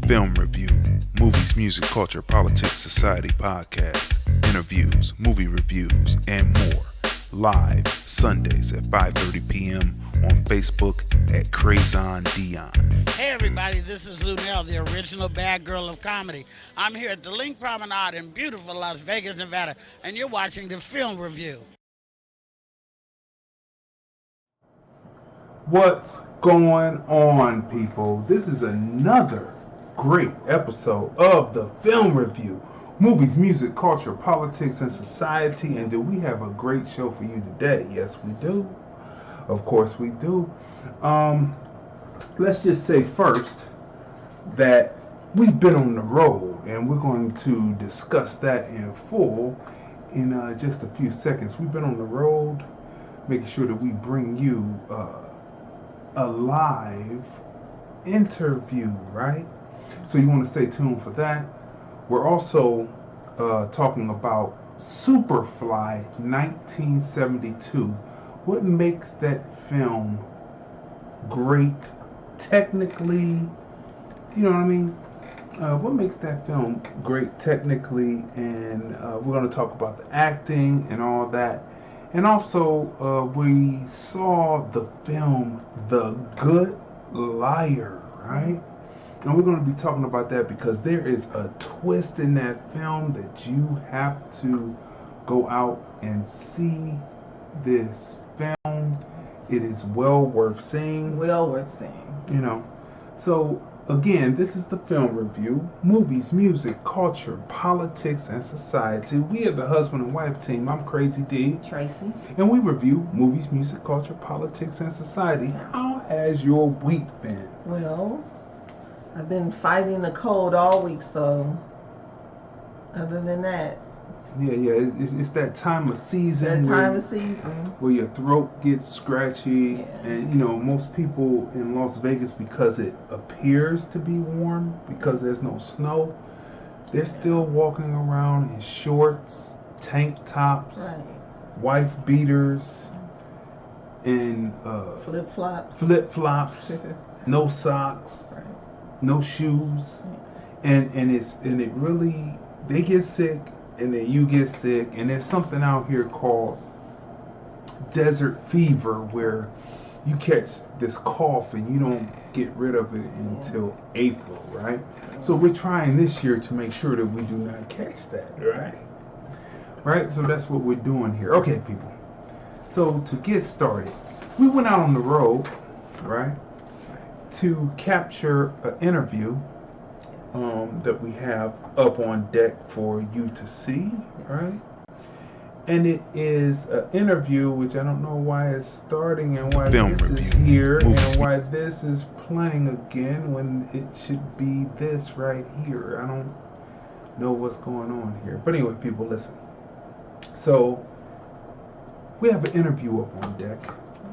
Film review, movies, music, culture, politics, society podcast, interviews, movie reviews, and more. Live Sundays at 5:30 p.m. on Facebook at Crazon Dion. Hey everybody, this is Lunell, the original bad girl of comedy. I'm here at the Link Promenade in beautiful Las Vegas, Nevada, and you're watching the Film Review. What's going on, people? This is another great episode of the Film Review. Movies, music, culture, politics, and society. And do we have a great show for you today? Yes, we do. Of course we do. Let's just say first that we've been on the road, and we're going to discuss that in full in just a few seconds. We've been on the road, making sure that we bring you a live interview, right? So you want to stay tuned for that. We're also talking about Superfly 1972. What makes that film great technically? You know what I mean? What makes that film great technically? And we're going to talk about the acting and all that. And also, we saw the film The Good Liar, right? And we're going to be talking about that because there is a twist in that film that you have to go out and see this film. It is well worth seeing. Well worth seeing. You know. So, again, this is the Film Review. Movies, music, culture, politics, and society. We are the husband and wife team. I'm Crazy D. Tracy. And we review movies, music, culture, politics, and society. How has your week been? Well, I've been fighting the cold all week, so other than that. Yeah, it's that time of season. Where your throat gets scratchy. Yeah. And, you know, most people in Las Vegas, because it appears to be warm, because there's no snow, they're still walking around in shorts, tank tops, Right. wife beaters, and flip-flops, no socks, Right. no shoes. And it really, they get sick, and then you get sick, and there's something out here called desert fever where you catch this cough and you don't get rid of it until April, right? So we're trying this year to make sure that we do not catch that, right? Right? So that's what we're doing here. Okay, people. So to get started, we went out on the road, right, to capture an interview that we have up on deck for you to see, right? And it is an interview which I don't know why it's starting and why Film this review. is here Movies. and why this is playing again when it should be this right here. I don't know what's going on here. But anyway, people, listen. So we have an interview up on deck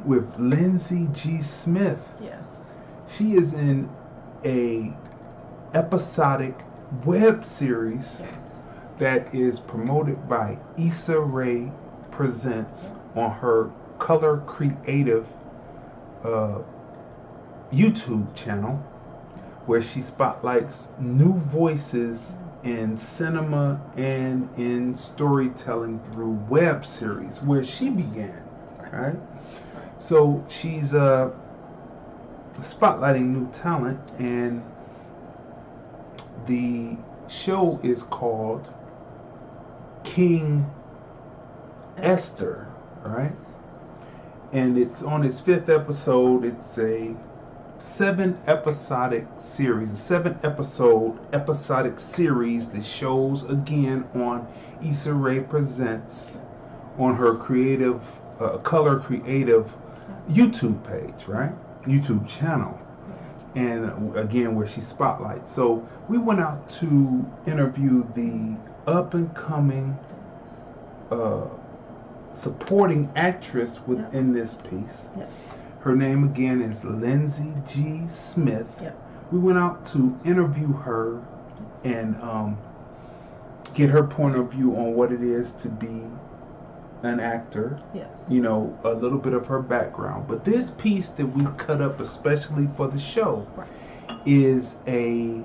with Lindsey G. Smith. Yes. She is in a episodic web series that is promoted by Issa Rae Presents on her Color Creative YouTube channel, where she spotlights new voices in cinema and in storytelling through web series, where she began, right? So she's spotlighting new talent, and the show is called King Ester, right? And it's on its 5th episode. It's a 7-episodic series, a 7-episode episodic series that shows again on Issa Rae Presents on her creative, Color Creative YouTube page, right? YouTube channel. And again, where she spotlights. So we went out to interview the up-and-coming supporting actress within this piece. Yep. Her name again is Lindsey G. Smith. Yep. We went out to interview her and get her point of view on what it is to be an actor. Yes. You know, a little bit of her background. But this piece that we cut up especially for the show Right. is a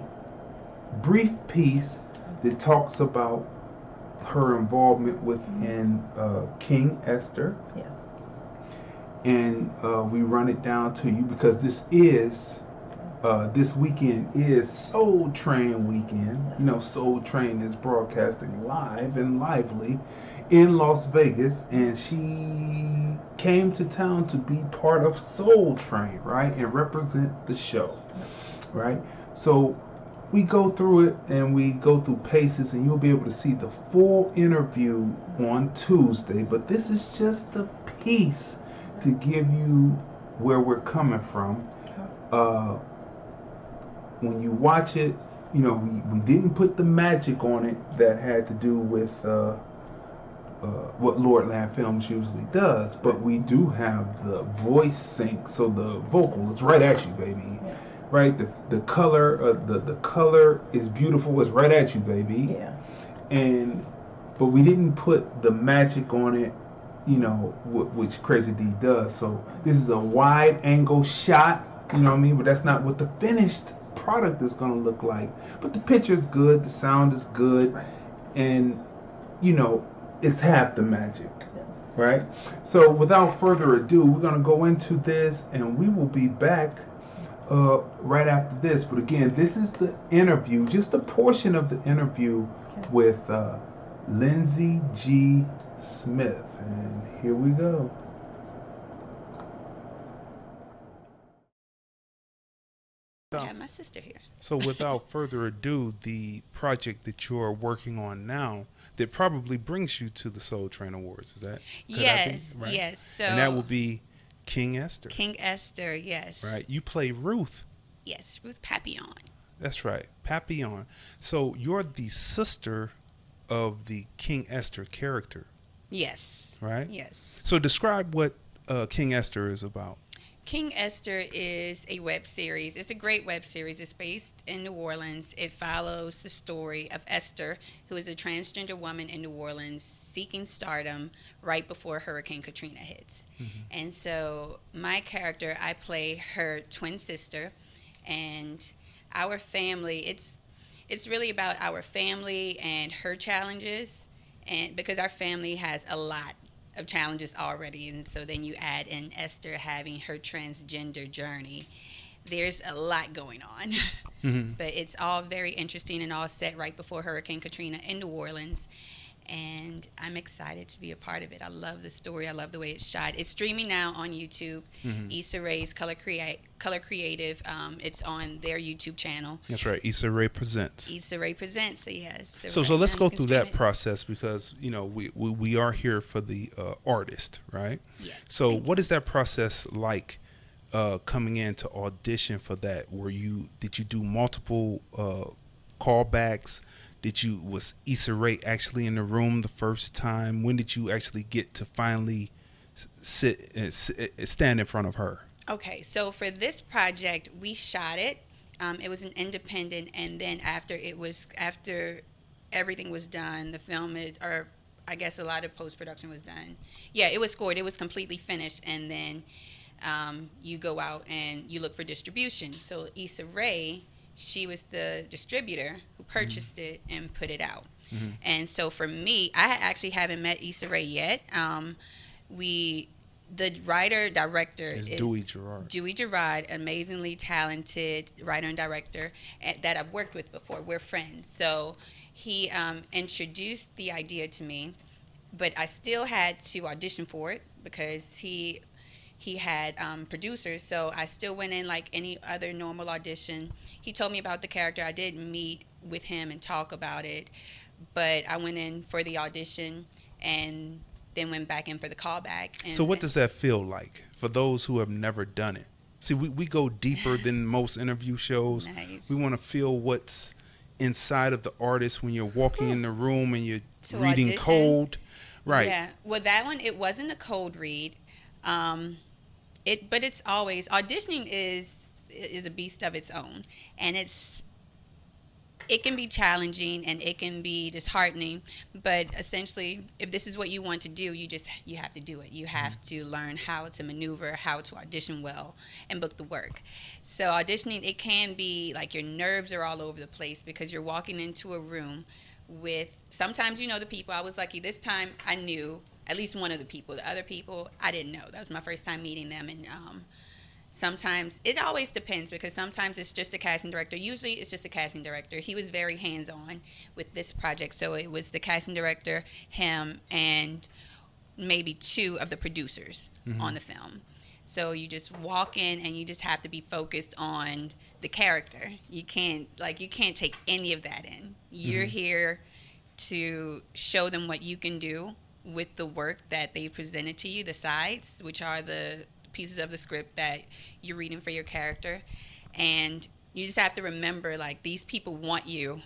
brief piece that talks about her involvement within King Esther. Yes. And we run it down to you because this weekend is Soul Train weekend. You know, Soul Train is broadcasting live and lively in Las Vegas, and she came to town to be part of Soul Train, right, and represent the show, right? So we go through it and we go through paces, and you'll be able to see the full interview on Tuesday, but this is just a piece to give you where we're coming from. When you watch it, you know, we didn't put the magic on it that had to do with what Lordland Films usually does, but we do have the voice sync, so the vocal is right at you, baby. Yeah. Right? The color, the color is beautiful. It's right at you, baby. Yeah. But we didn't put the magic on it, you know, which Crazy D does. So this is a wide angle shot, you know what I mean? But that's not what the finished product is going to look like. But the picture is good, the sound is good, and, you know, it's half the magic, right? So without further ado, we're going to go into this, and we will be back right after this. But again, this is the interview, just a portion of the interview with Lindsey G. Smith. And here we go. I have my sister here. So without further ado, the project that you're working on now that probably brings you to the Soul Train Awards, is that? Yes, right? yes. So and that will be King Ester. King Ester, yes. Right. You play Ruth. Yes, Ruth Papillon. That's right, Papillon. So you're the sister of the King Ester character. Yes. Right? Yes. So describe what King Ester is about. King Ester is a web series. It's a great web series. It's based in New Orleans. It follows the story of Esther, who is a transgender woman in New Orleans seeking stardom right before Hurricane Katrina hits. Mm-hmm. And so my character, I play her twin sister, and our family, it's really about our family and her challenges, and because our family has a lot of challenges already, and so then you add in Esther having her transgender journey. There's a lot going on. Mm-hmm. But it's all very interesting and all set right before Hurricane Katrina in New Orleans, and I'm excited to be a part of it. I love the story. I love the way it's shot. It's streaming now on YouTube. Mm-hmm. Issa Rae's Color Creative. It's on their YouTube channel. That's right. Issa Rae Presents. Issa Rae Presents. So yes. So let's go through that process, because you know we are here for the artist, right? Yes. So what is that process like? Coming in to audition for that? Did you do multiple callbacks? Was Issa Rae actually in the room the first time? When did you actually get to finally stand in front of her? Okay, so for this project, we shot it. It was an independent, and then after everything was done, the film or I guess a lot of post-production was done. Yeah, it was scored. It was completely finished, and then you go out and you look for distribution. So Issa Rae, she was the distributor who purchased mm-hmm. it and put it out. Mm-hmm. And so for me, I actually haven't met Issa Rae yet. The writer-director is Dewey Gerard. Dewey Gerard, amazingly talented writer and director that I've worked with before. We're friends. So he introduced the idea to me, but I still had to audition for it because he had producers, so I still went in like any other normal audition. He told me about the character. I did meet with him and talk about it, but I went in for the audition and then went back in for the callback. So what does that feel like for those who have never done it? See, we go deeper than most interview shows. Nice. We want to feel what's inside of the artist when you're walking in the room and you're reading audition? Code. Right. Yeah. Well, that one, it wasn't a code read. But it's always, auditioning is a beast of its own, and it's it can be challenging and it can be disheartening, but essentially if this is what you want to do, you have to do it. You have to learn how to maneuver, how to audition well, and book the work. So auditioning, it can be like your nerves are all over the place because you're walking into a room with, sometimes you know the people. I was lucky this time. I knew at least one of the people. The other people I didn't know. That was my first time meeting them. And sometimes it always depends, because sometimes it's just a casting director. Usually it's just a casting director. He was very hands-on with this project, so it was the casting director, him, and maybe two of the producers on the film. So you just walk in and you just have to be focused on the character. You can't take any of that in. You're here to show them what you can do with the work that they presented to you, the sides, which are the pieces of the script that you're reading for your character. And you just have to remember, like, these people want you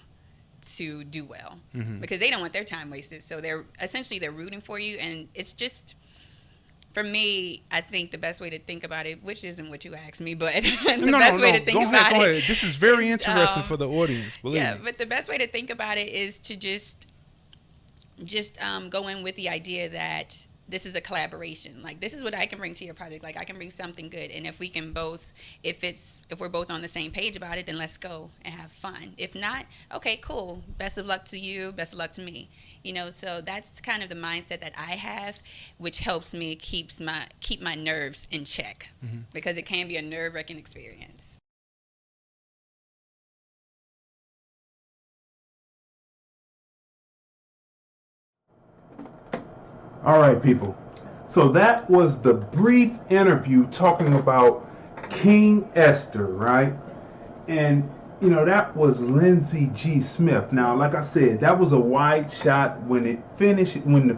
to do well because they don't want their time wasted. So they're rooting for you. And it's just, for me, I think the best way to think about it, which isn't what you asked me, but the best way to think about it. Go ahead. This is very interesting for the audience, believe me. Yeah, but the best way to think about it is to just go in with the idea that this is a collaboration. Like, this is what I can bring to your project. Like, I can bring something good, and if we can both, if we're both on the same page about it, then let's go and have fun. If not, okay, cool. Best of luck to you. Best of luck to me. You know, so that's kind of the mindset that I have, which helps me keep my nerves in check, because it can be a nerve-wracking experience. All right, people. So that was the brief interview talking about King Ester, right? And, you know, that was Lindsey G. Smith. Now, like I said, that was a wide shot. When the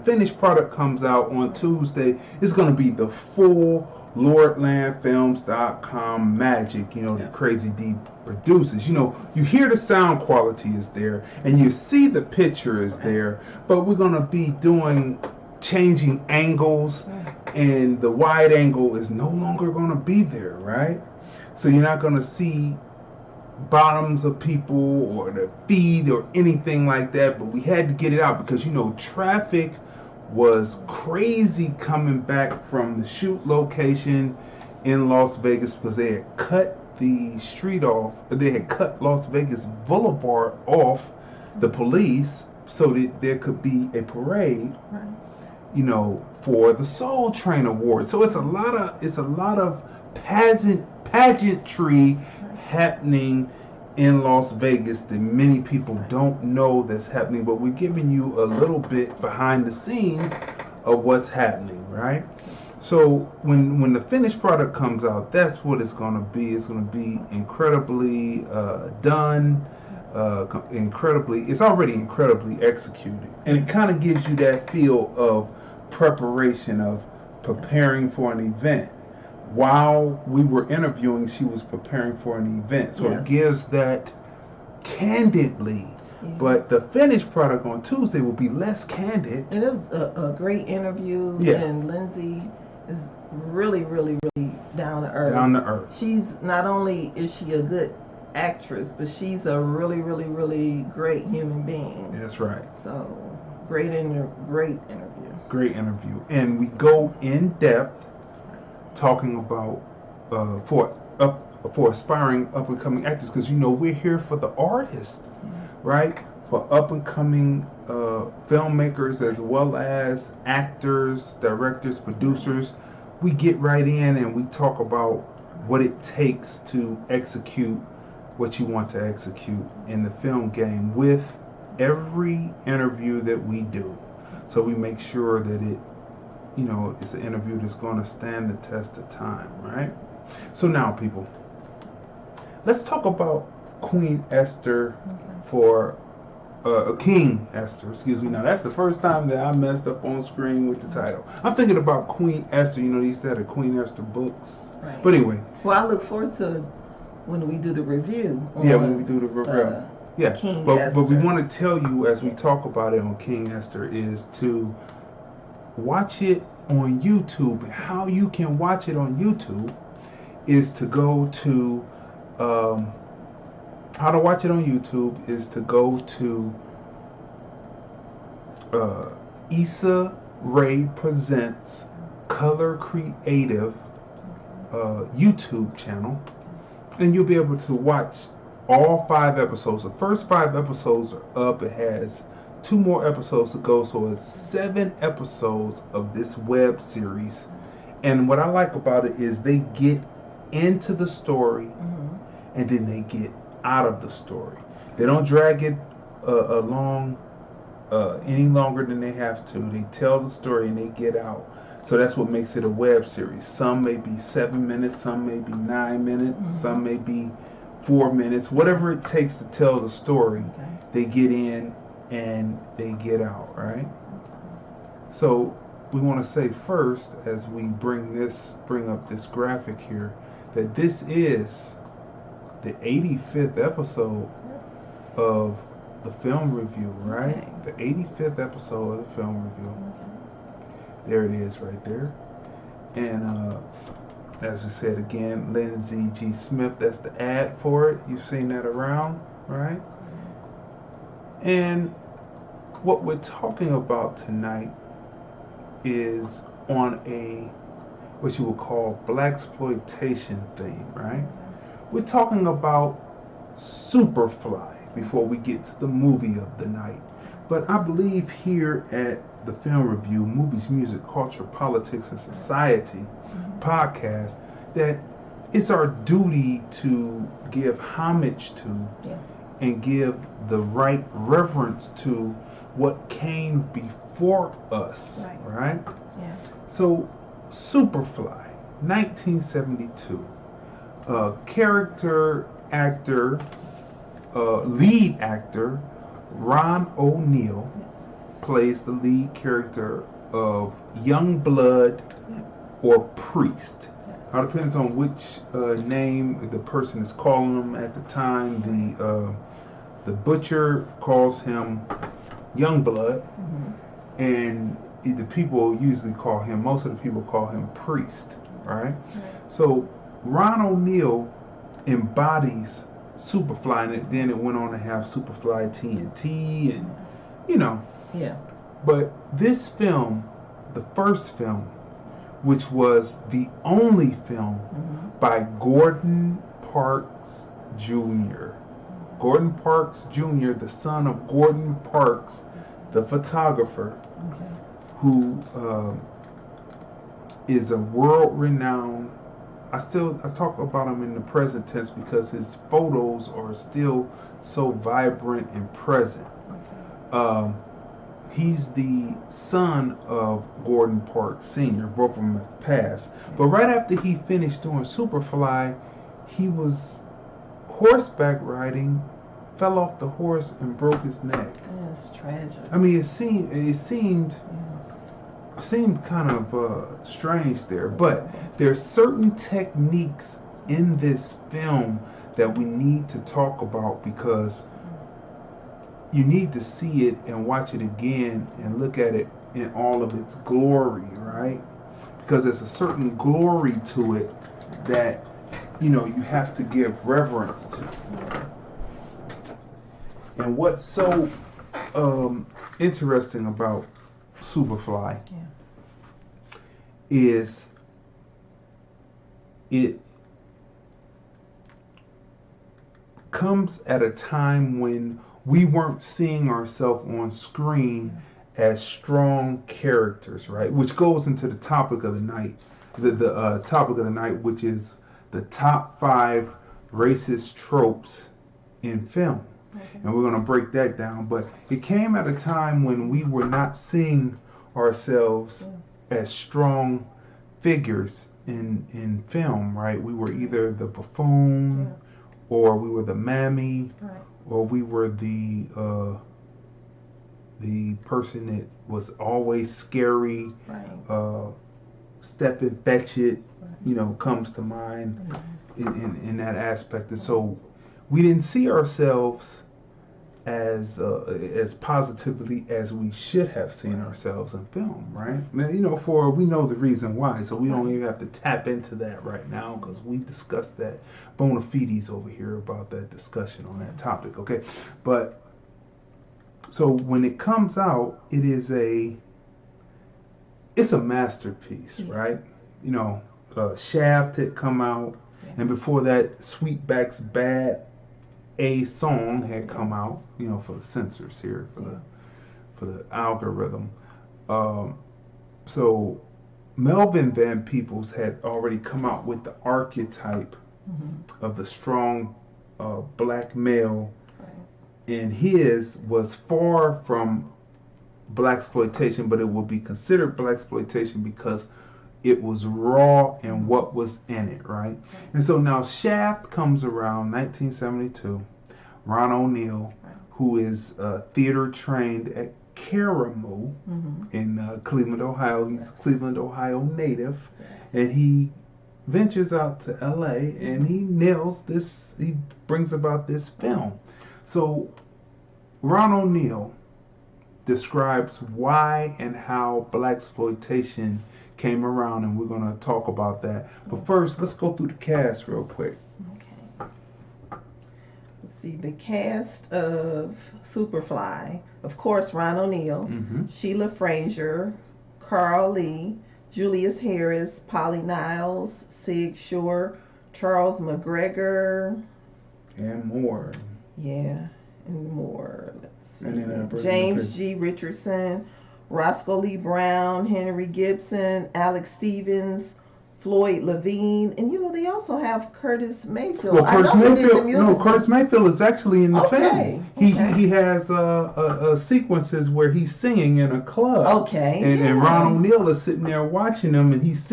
finished product comes out on Tuesday, it's going to be the full LordlandFilms.com magic, you know, the Crazy D produces. You know, you hear the sound quality is there, and you see the picture is there, but we're going to be changing angles, and the wide angle is no longer going to be there, right? So you're not going to see bottoms of people or the feed or anything like that, but we had to get it out because, you know, traffic was crazy coming back from the shoot location in Las Vegas because they had cut the street off, they had cut Las Vegas Boulevard off the police so that there could be a parade, you know, for the Soul Train Award. So it's a lot of pageantry happening in Las Vegas that many people don't know that's happening, but we're giving you a little bit behind the scenes of what's happening, right? So when the finished product comes out, that's what it's going to be. It's going to be incredibly done. It's already incredibly executed, and it kind of gives you that feel of preparation, of preparing for an event. While we were interviewing, she was preparing for an event, so it gives that candidly. But the finished product on Tuesday will be less candid. And it was a great interview, and Lindsey is really, really, really down to earth. She's not only is she a good actress, but she's a really, really, really great human being. That's right. So great interview. Great interview, and we go in depth talking about for aspiring up and coming actors, because, you know, we're here for the artists, right? For up and coming filmmakers as well as actors, directors, producers. We get right in and we talk about what it takes to execute what you want to execute in the film game with every interview that we do. So we make sure that it, you know, it's an interview that's going to stand the test of time, right? So now, people, let's talk about Queen Ester for King Ester, excuse me. Now, that's the first time that I messed up on screen with the title. I'm thinking about Queen Ester. You know, these said the Queen Ester books. Right. But anyway. Well, I look forward to when we do the review. When we do the review. King but Ester. we want to tell you as we talk about it on King Ester is to watch it on YouTube. And how you can watch it on YouTube is to go to How to watch it on YouTube is to go to Issa Rae Presents Color Creative YouTube channel, and you'll be able to watch all 5 episodes. The first 5 episodes are up. It has 2 more episodes to go, so it's 7 episodes of this web series. And what I like about it is they get into the story, and then they get out of the story. They don't drag it along any longer than they have to. They tell the story and they get out. So that's what makes it a web series. Some may be 7 minutes, some may be 9 minutes, some may be 4 minutes. Whatever it takes to tell the story, they get in and they get out, right? So we want to say first, as we bring up this graphic here, that this is the 85th episode of the film review, right? The 85th episode of the film review. There it is right there. And as we said again, Lindsey G Smith, that's the ad for it. You've seen that around, right? And what we're talking about tonight is on a, what you would call, blaxploitation theme, right? We're talking about Superfly before we get to the movie of the night. But I believe here at the Film Review, Movies, Music, Culture, Politics, and Society podcast, that it's our duty to give homage to and give the right reverence to what came before us, right? Yeah. So, Superfly, 1972. Character actor, lead actor, Ron O'Neal plays the lead character of young blood or priest. Now it depends on which name the person is calling him at the time. The butcher calls him young blood, and the people usually call him, most of the people call him priest, right? So Ron O'Neal embodies Superfly, and then it went on to have Superfly TNT, and Yeah. But this film, the first film, which was the only film by Gordon Parks Jr. Gordon Parks Jr., the son of Gordon Parks, the photographer, who is a world-renowned. I talk about him in the present tense because his photos are still so vibrant and present. He's the son of Gordon Parks Sr. Both of them have passed. But right after he finished doing Superfly, he was horseback riding, fell off the horse and broke his neck. Yeah, it's tragic. I mean, it seemed kind of strange there, but there's certain techniques in this film that we need to talk about, because you need to see it and watch it again and look at it in all of its glory, right? Because there's a certain glory to it that, you have to give reverence to. And what's so interesting about Superfly is it comes at a time when we weren't seeing ourselves on screen as strong characters, right? Which goes into the topic of the night, the topic of the night, which is the top 5 racist tropes in film. And we're going to break that down. But it came at a time when we were not seeing ourselves as strong figures in film, right? We were either the buffoon, or we were the mammy, or we were the person that was always scary, step and fetch it, comes to mind in that aspect. And so we didn't see ourselves as positively as we should have seen ourselves in film, right? You know, we know the reason why, so we don't even have to tap into that right now because we discussed that bona fides over here about that discussion on that topic, okay? But so when it comes out, it's a masterpiece, right? You know, Shaft had come out, and before that, Sweetback's Bad A Song had come out, you know, for the censors here, for the algorithm. So Melvin Van Peebles had already come out with the archetype of the strong black male, and his was far from blaxploitation, but it will be considered blaxploitation because it was raw and what was in it, right? And so now Shaft comes around 1972. Ron O'Neal, who is theater trained at Caramoo in Cleveland, Ohio. He's a Cleveland, Ohio native. And he ventures out to LA and he he brings about this film. So Ron O'Neal describes why and how blaxploitation came around, and we're going to talk about that. But first, let's go through the cast real quick. Okay. Let's see, the cast of Superfly, of course, Ron O'Neal, Sheila Frazier, Carl Lee, Julius Harris, Polly Niles, Sig Shore, Charles McGregor, and more. Yeah, and more. Let's see. James G. Richardson, Roscoe Lee Brown, Henry Gibson, Alex Stevens, Floyd Levine, and you know they also have Curtis Mayfield. Well, Curtis Mayfield is actually in the film. He has sequences where he's singing in a club. And Ron O'Neal is sitting there watching him, and he's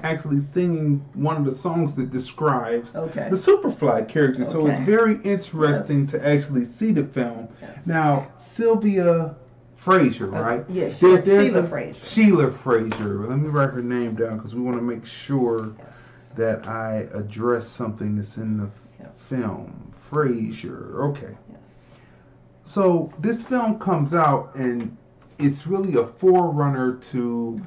actually singing one of the songs that describes the Superfly character. So it's very interesting to actually see the film. Now, Sylvia Frazier, right? Yes, Sheila Frazier. Sheila Frazier. Let me write her name down because we want to make sure that I address something that's in the film. Frazier. Okay. Yes. So this film comes out and it's really a forerunner to,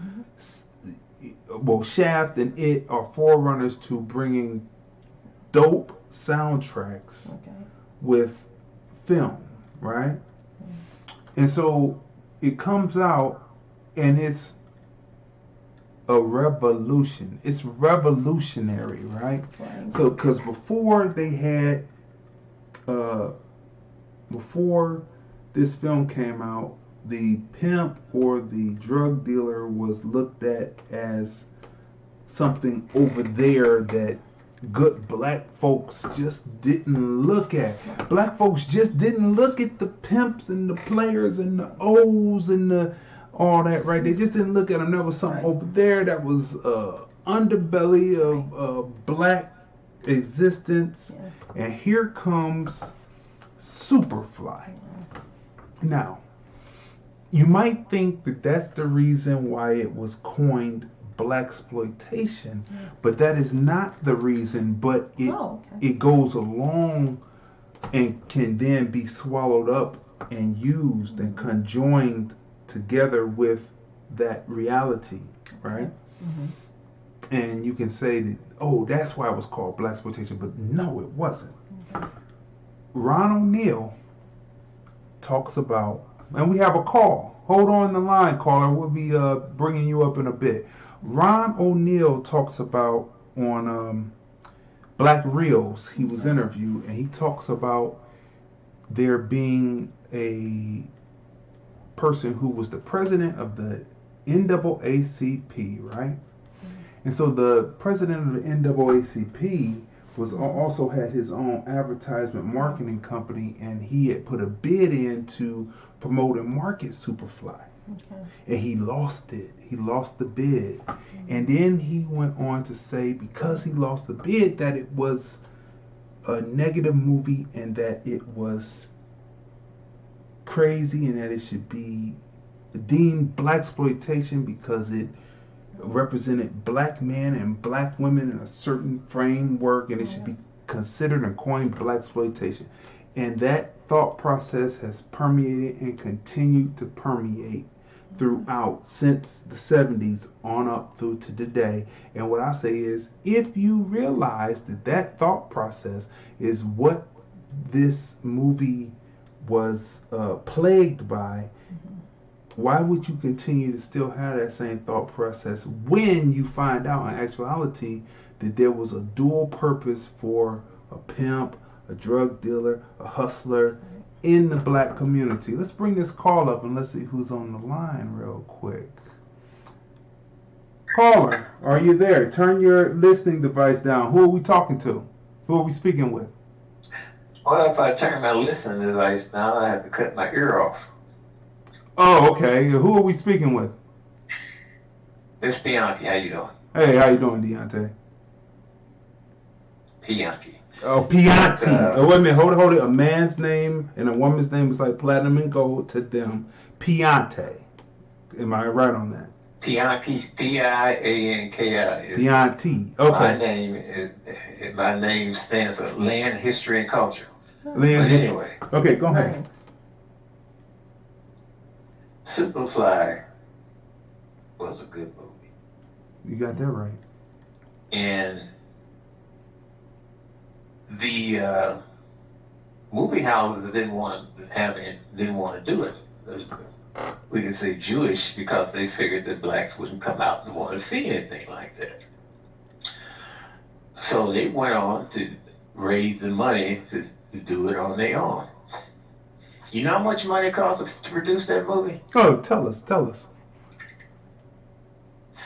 well, Shaft and It are forerunners to bringing dope soundtracks with film, right? And so it comes out and it's a revolution. It's revolutionary, right? So, because before they had, before this film came out, the pimp or the drug dealer was looked at as something over there that good black folks just didn't look at. Black folks just didn't look at the pimps and the players and the O's and the all that, right? They just didn't look at them. There was something over there that was underbelly of black existence. And here comes Superfly. Now, you might think that that's the reason why it was coined blaxploitation, but that is not the reason. But it goes along and can then be swallowed up and used and conjoined together with that reality, right? And you can say that, oh, that's why it was called blaxploitation, but no, it wasn't. Ron O'Neal talks about, and we have a call. Hold on the line, caller. We'll be bringing you up in a bit. Ron O'Neal talks about on Black Reels, he was interviewed, and he talks about there being a person who was the president of the NAACP, right? And so the president of the NAACP was also had his own advertisement marketing company, and he had put a bid in to promote and market Superfly. And he lost it. He lost the bid. And then he went on to say because he lost the bid that it was a negative movie and that it was crazy and that it should be deemed blaxploitation because it represented black men and black women in a certain framework and it should be considered and coined blaxploitation. And that thought process has permeated and continued to permeate throughout since the 70s on up through to today. And what I say is, if you realize that that thought process is what this movie was plagued by, why would you continue to still have that same thought process when you find out in actuality that there was a dual purpose for a pimp, a drug dealer, a hustler in the black community? Let's bring this call up and let's see who's on the line real quick. Caller, are you there? Turn your listening device down. Who are we talking to? Who are we speaking with? Well, if I turn my listening device down, I have to cut my ear off. Oh, okay. Who are we speaking with? It's Bianchi. How you doing? Hey, how you doing, Deontay? Bianchi. Oh, Pianti. Wait a minute. Hold it. A man's name and a woman's name is like platinum and gold to them. Piante. Am I right on that? Pianchi. Pianki. Pianti. Okay. My name stands for Land, History, and Culture. Land. Anyway. Okay, go ahead. Superfly was a good movie. You got that right. And the movie houses didn't want to do it. We can say Jewish because they figured that blacks wouldn't come out and want to see anything like that. So they went on to raise the money to do it on their own. You know how much money it cost to produce that movie? Oh, tell us.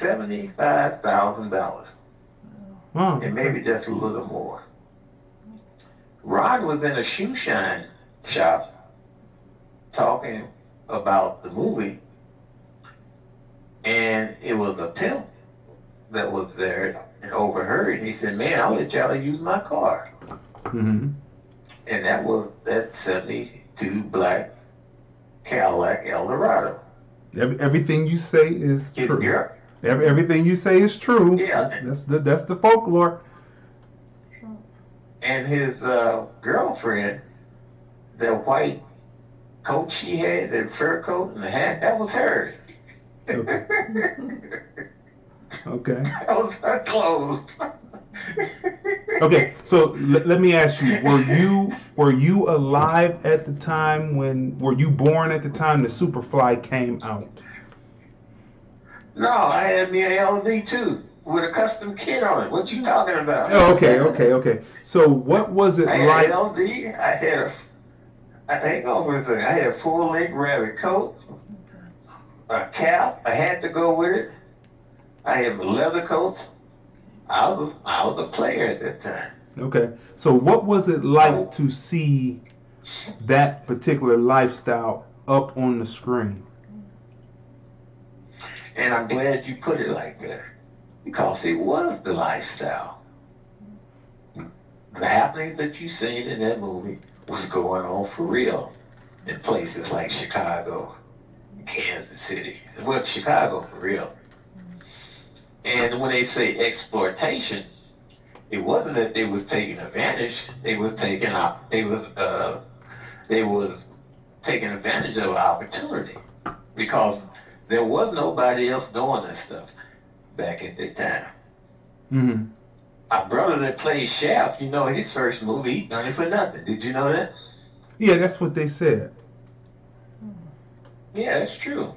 $75,000. Wow. And maybe just a little more. Rod was in a shoe shine shop talking about the movie, and it was a pimp that was there and overheard. He said, "Man, I'll let y'all use my car." Mm-hmm. And that was that 72 black Cadillac Eldorado. Everything you say is true. Yeah. Everything you say is true. Yeah. That's the folklore. And his girlfriend, that white coat she had, that fur coat and the hat, that was hers. Okay. That was her clothes. Okay, so let me ask you: Were you alive at the time were you born at the time the Superfly came out? No, I had me an LD too with a custom kit on it. What you talking about? Oh, okay. So what was it I like? had LD. I had a full-length rabbit coat, a cap, a hat to go with it. I had leather coats. I was a player at that time. Okay, so what was it like to see that particular lifestyle up on the screen? And I'm glad you put it like that, because it was the lifestyle. The happenings that you seen in that movie was going on for real in places like Chicago, Kansas City. Well, Chicago for real. And when they say exploitation, it wasn't that they was taking advantage. They was taking advantage of an opportunity, because there was nobody else doing that stuff back at that time. Mm-hmm. My brother that played Shaft, his first movie, he done it for nothing. Did you know that? Yeah, that's what they said. Yeah, that's true.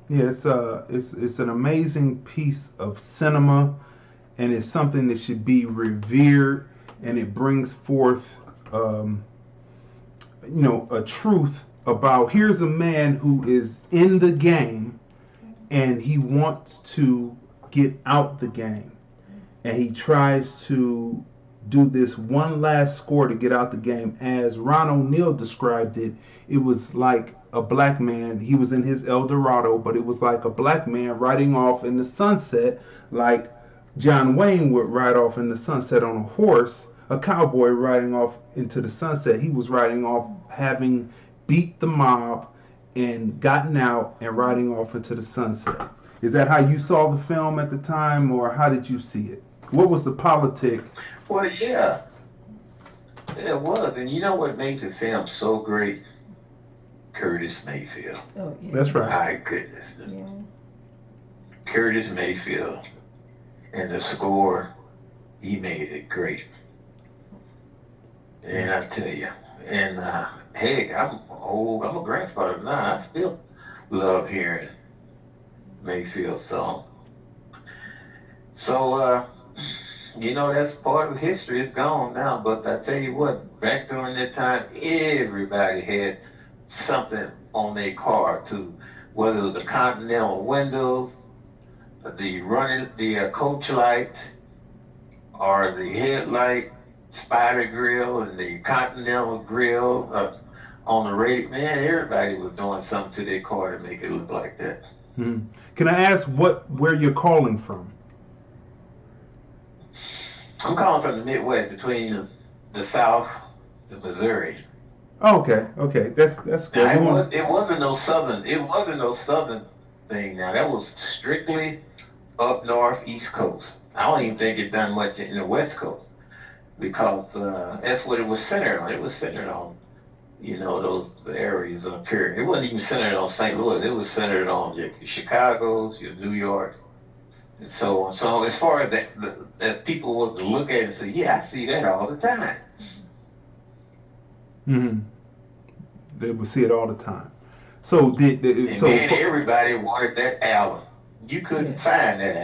Yeah, it's an amazing piece of cinema, and it's something that should be revered, and it brings forth, a truth about here's a man who is in the game, and he wants to get out the game, and he tries to do this one last score to get out the game. As Ron O'Neal described it, it was like a black man. He was in his Eldorado, but it was like a black man riding off in the sunset, like John Wayne would ride off in the sunset on a horse, a cowboy riding off into the sunset. He was riding off having beat the mob and gotten out and riding off into the sunset. Is that how you saw the film at the time, or how did you see it? What was the politic? Well, yeah. It was, and you know what makes the film so great? Curtis Mayfield. Oh, yeah. That's right. My goodness. Yeah. Curtis Mayfield. And the score, he made it great. And I tell you, and heck, I'm old, I'm a grandfather now. I still love hearing Mayfield's song. So, you know, that's part of history. It's gone now. But I tell you what, back during that time, everybody had something on their car too, whether it was the Continental windows, the coach light, or the headlight, spider grill, and the Continental grill on the radio. Man, everybody was doing something to their car to make it look like that. Hmm. Can I ask where you're calling from? I'm calling from the Midwest, between the South and Missouri. Oh, okay, that's good. Now, it wasn't no southern thing. Now that was strictly up north, East Coast. I don't even think it done much in the West Coast, because that's what it was centered on. It was centered on, you know, those areas up here. It wasn't even centered on St. Louis. It was centered on your Chicago's, your New York, and so on. So as far as that people was to look at it and say, yeah, I see that all the time. Mm-hmm. They would see it all the time. So everybody wanted that album. You couldn't find that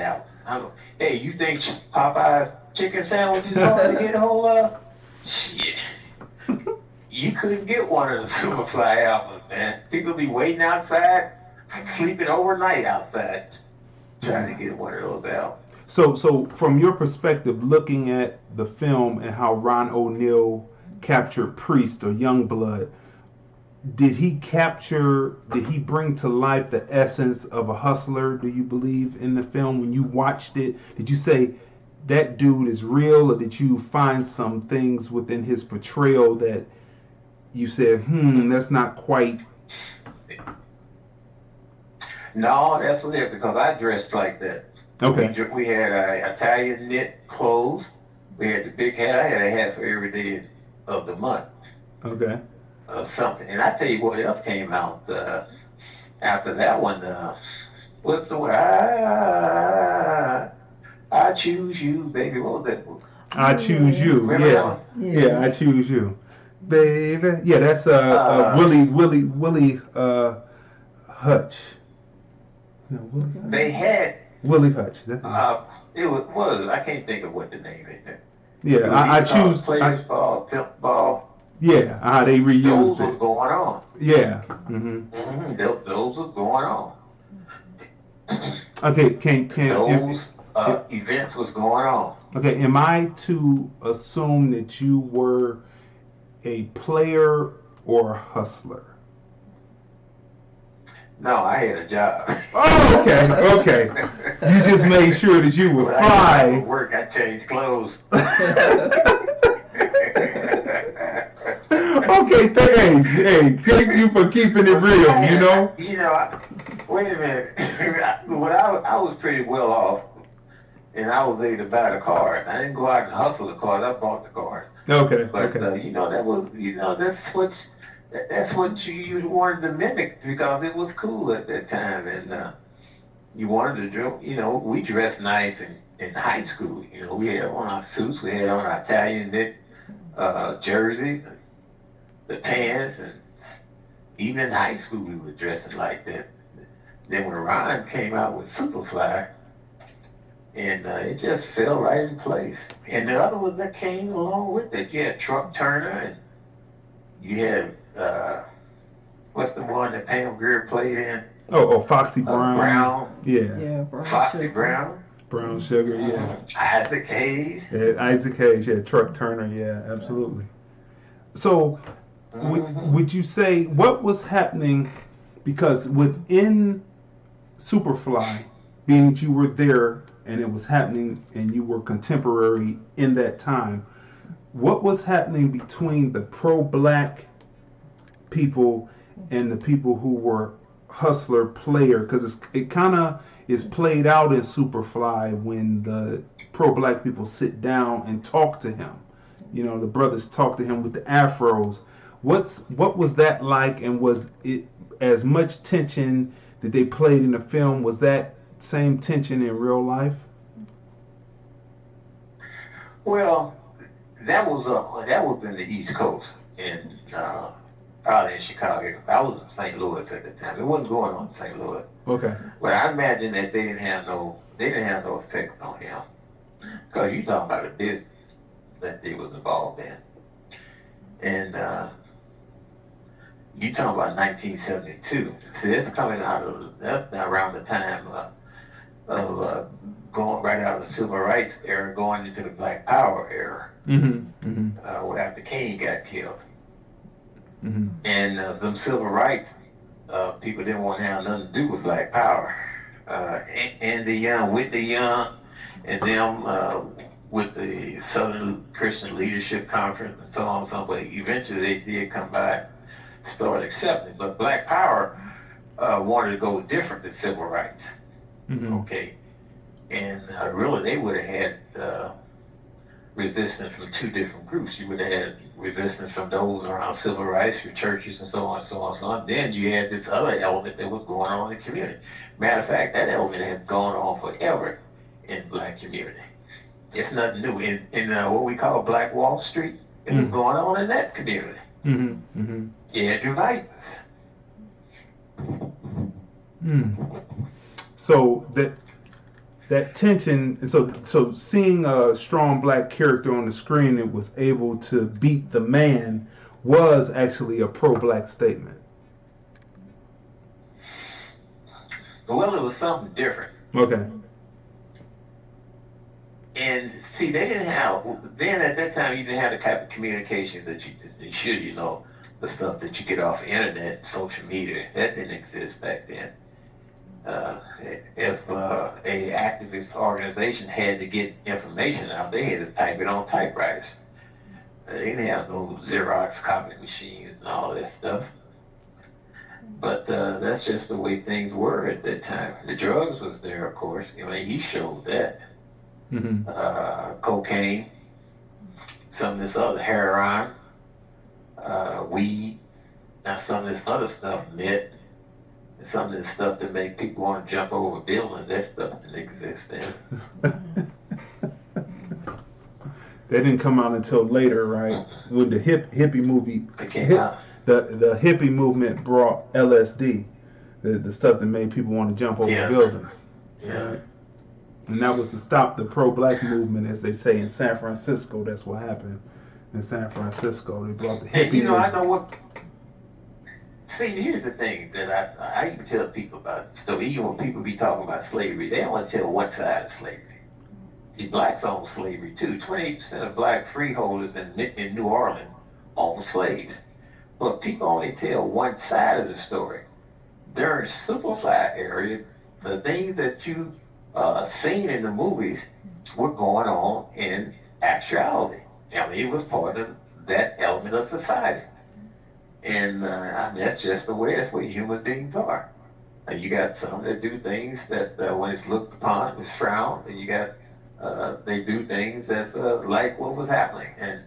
album. Hey, you think Popeye's chicken sandwich is hard to get a hold of? Shit. You couldn't get one of the Superfly albums, man. People be waiting outside, sleeping overnight outside, trying to get one of those albums. So from your perspective, looking at the film and how Ron O'Neal captured Priest or Youngblood, did he bring to life the essence of a hustler, do you believe, in the film? When you watched it, did you say that dude is real, or did you find some things within his portrayal that you said, that's not quite? No, that's it, because I dressed like that. Okay. We had Italian knit clothes. We had the big hat. I had a hat for every day of the month. Okay. Something. And I tell you what else came out after that one. What's the word? I choose you, baby. What was that? I choose you. Yeah. I choose you, baby. Yeah, that's Willie Hutch. No, they had Willie Hutch. It was I can't think of what the name is. Yeah, I choose Players Ball, Pimp Ball. Yeah, they reused those was going on. Yeah. Those was going on. Okay, events was going on. Okay, am I to assume that you were a player or a hustler? No, I had a job. Oh, okay. You just made sure that you were fly. I work, I changed clothes. Okay, hey, thank you for keeping it real, you know? Wait a minute. When I was pretty well off, and I was able to buy the cars. I didn't go out and hustle the cars. I bought the cars. Okay. But that was, that's what you wanted to mimic, because it was cool at that time, and you wanted to dress. We dressed nice in high school. We had on our suits. We had on our Italian knit jersey, the pants, and even in high school we were dressing like that. Then when Ron came out with Superfly, and it just fell right in place. And the other ones that came along with it, you had Truck Turner, and you had, what's the one that Pam Grier played in? Oh, Foxy Brown. Brown. Yeah. Foxy Sugar. Brown. Brown Sugar, yeah. Isaac Hayes. Yeah, Isaac Hayes, yeah. Truck Turner, yeah, absolutely. So, would you say, what was happening, because within Superfly, being that you were there and it was happening and you were contemporary in that time, what was happening between the pro-black people and the people who were hustler player? Because it kind of is played out in Superfly when the pro-black people sit down and talk to him. You know, the brothers talk to him with the afros. What was that like, and was it as much tension that they played in the film? Was that same tension in real life? Well, that was in the East Coast, in probably in Chicago. I was in St. Louis at the time. It wasn't going on in St. Louis. Okay. But I imagine that they didn't have no effect on him, because you talking about a business that they was involved in, and you talking about 1972. See, that's coming out of that's around the time of going right out of the civil rights era, going into the Black Power era, after King got killed. Mm-hmm. And them civil rights people didn't want to have nothing to do with Black Power. And the young, with the young, and them with the Southern Christian Leadership Conference and so on and so on, but eventually they did come by, start accepting. But Black Power wanted to go different than civil rights. Mm-hmm. Okay. And really they would have had resistance from two different groups. You would have had resistance from those around civil rights, your churches and so on and so on and so on. Then you had this other element that was going on in the community. Matter of fact, that element has gone on forever in the black community. It's nothing new. In what we call Black Wall Street, it was going on in that community. Mm-hmm. Mm-hmm. Yeah, you're right. So that tension, so seeing a strong black character on the screen that was able to beat the man was actually a pro-black statement. Well, it was something different. Okay. And see, they didn't have, then at that time, you didn't have the type of communication that you should, the stuff that you get off the internet, social media. That didn't exist back then. If a activist organization had to get information out, they had to type it on typewriters. They didn't have no Xerox copy machines and all that stuff. But that's just the way things were at that time. The drugs was there, of course. He showed that. Mm-hmm. Cocaine, some of this other heroin, weed, now some of this other stuff, meth, some of the stuff that make people want to jump over buildings, that stuff didn't exist then. That didn't come out until later, right? With the hippie movie. The hippie movement brought LSD, the stuff that made people want to jump over buildings. Yeah. Right? And that was to stop the pro-black movement, as they say in San Francisco. That's what happened in San Francisco. They brought the hippie movement. I know what. See, here's the thing that I even tell people about. So even when people be talking about slavery, they only tell one side of slavery. The blacks own slavery too. 28% of black freeholders in New Orleans own slaves. But people only tell one side of the story. During Superfly area, the things that you seen in the movies were going on in actuality. It was part of that element of society. And that's just the way human beings are. You got some that do things that when it's looked upon, it's frowned, and you got they do things that like what was happening. And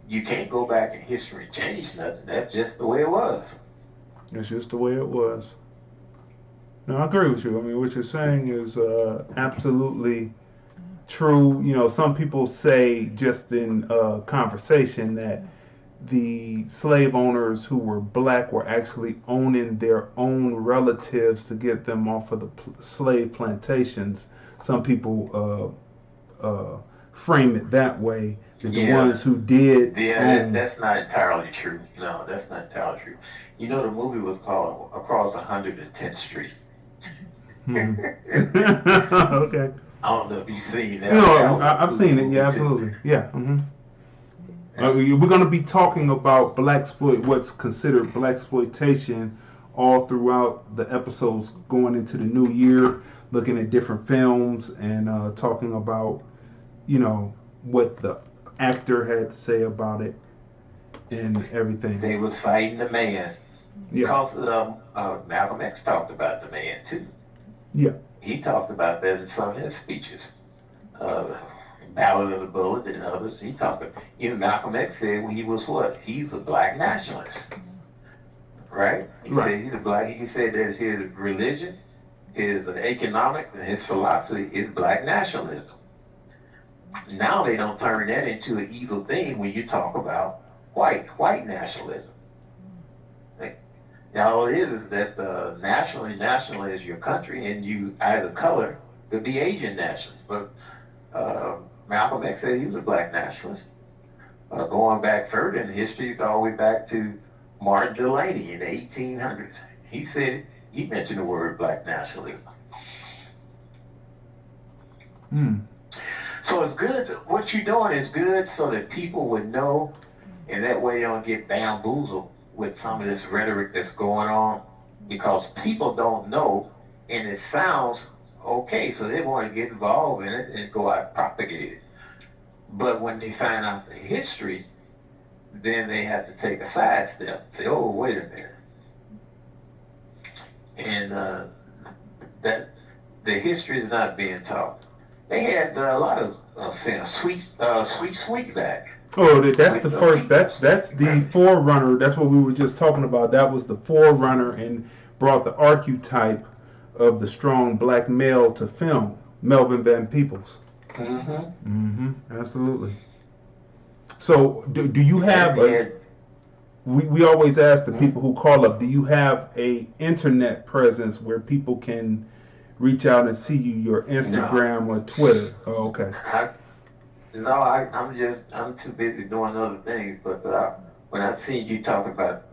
you can't go back in history and change nothing. That's just the way it was. It's just the way it was. No, I agree with you. What you're saying is absolutely true. Some people say just in conversation that the slave owners who were black were actually owning their own relatives to get them off of the slave plantations. Some people frame it that way. That the ones who did that's not entirely true. No, that's not entirely true. The movie was called Across 110th Street. Okay. I don't know if you've seen that. No, I've seen it. Yeah, absolutely. Yeah. Mm-hmm. We're going to be talking about what's considered blaxploitation all throughout the episodes going into the new year, looking at different films and talking about, what the actor had to say about it and everything. They was fighting the man. Yeah. Because Malcolm X talked about the man too. Yeah. He talked about that in some of his speeches. Ballad of the Bullet and others. He talking. Even Malcolm X said when he was what? He's a black nationalist, right? He said he's a black. He said that his religion, his economics, and his philosophy is black nationalism. Now they don't turn that into an evil thing when you talk about white nationalism. Now all it is that national is your country, and you either color could be Asian nationalist. But Malcolm X said he was a black nationalist. Going back further in history, all the way back to Martin Delany in the 1800s. He said he mentioned the word black nationalism. So it's good. What you're doing is good so that people would know, and that way they don't get bamboozled with some of this rhetoric that's going on, because people don't know, and it sounds okay, so they want to get involved in it and go out and propagate it. But when they find out the history, then they have to take a side step. Say, oh, wait a minute. And that the history is not being taught. They had a lot of sweet back. Oh, that's the first. That's the forerunner. That's what we were just talking about. That was the forerunner and brought the archetype of the strong black male to film. Melvin Van Peebles. Absolutely. So, do you have we always ask the people who call up, do you have a internet presence where people can reach out and see you, your Instagram or Twitter? Oh, okay. I'm too busy doing other things. But when I seen you talk about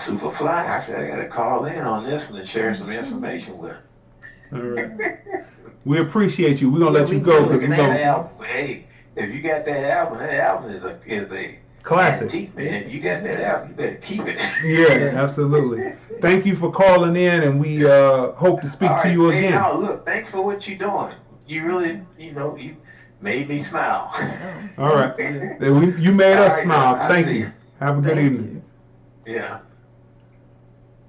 Superfly, I said I got to call in on this one and share some information with him. All right. We appreciate you. We're gonna let you go because we know. Hey, if you got that album is a classic. Antique, man. You got that album, you better keep it. Yeah, absolutely. Thank you for calling in, and we hope to speak to you again. Now, look, thanks for what you're doing. You really, you made me smile. All right. You made us smile. Thank you. Have a good evening. Yeah.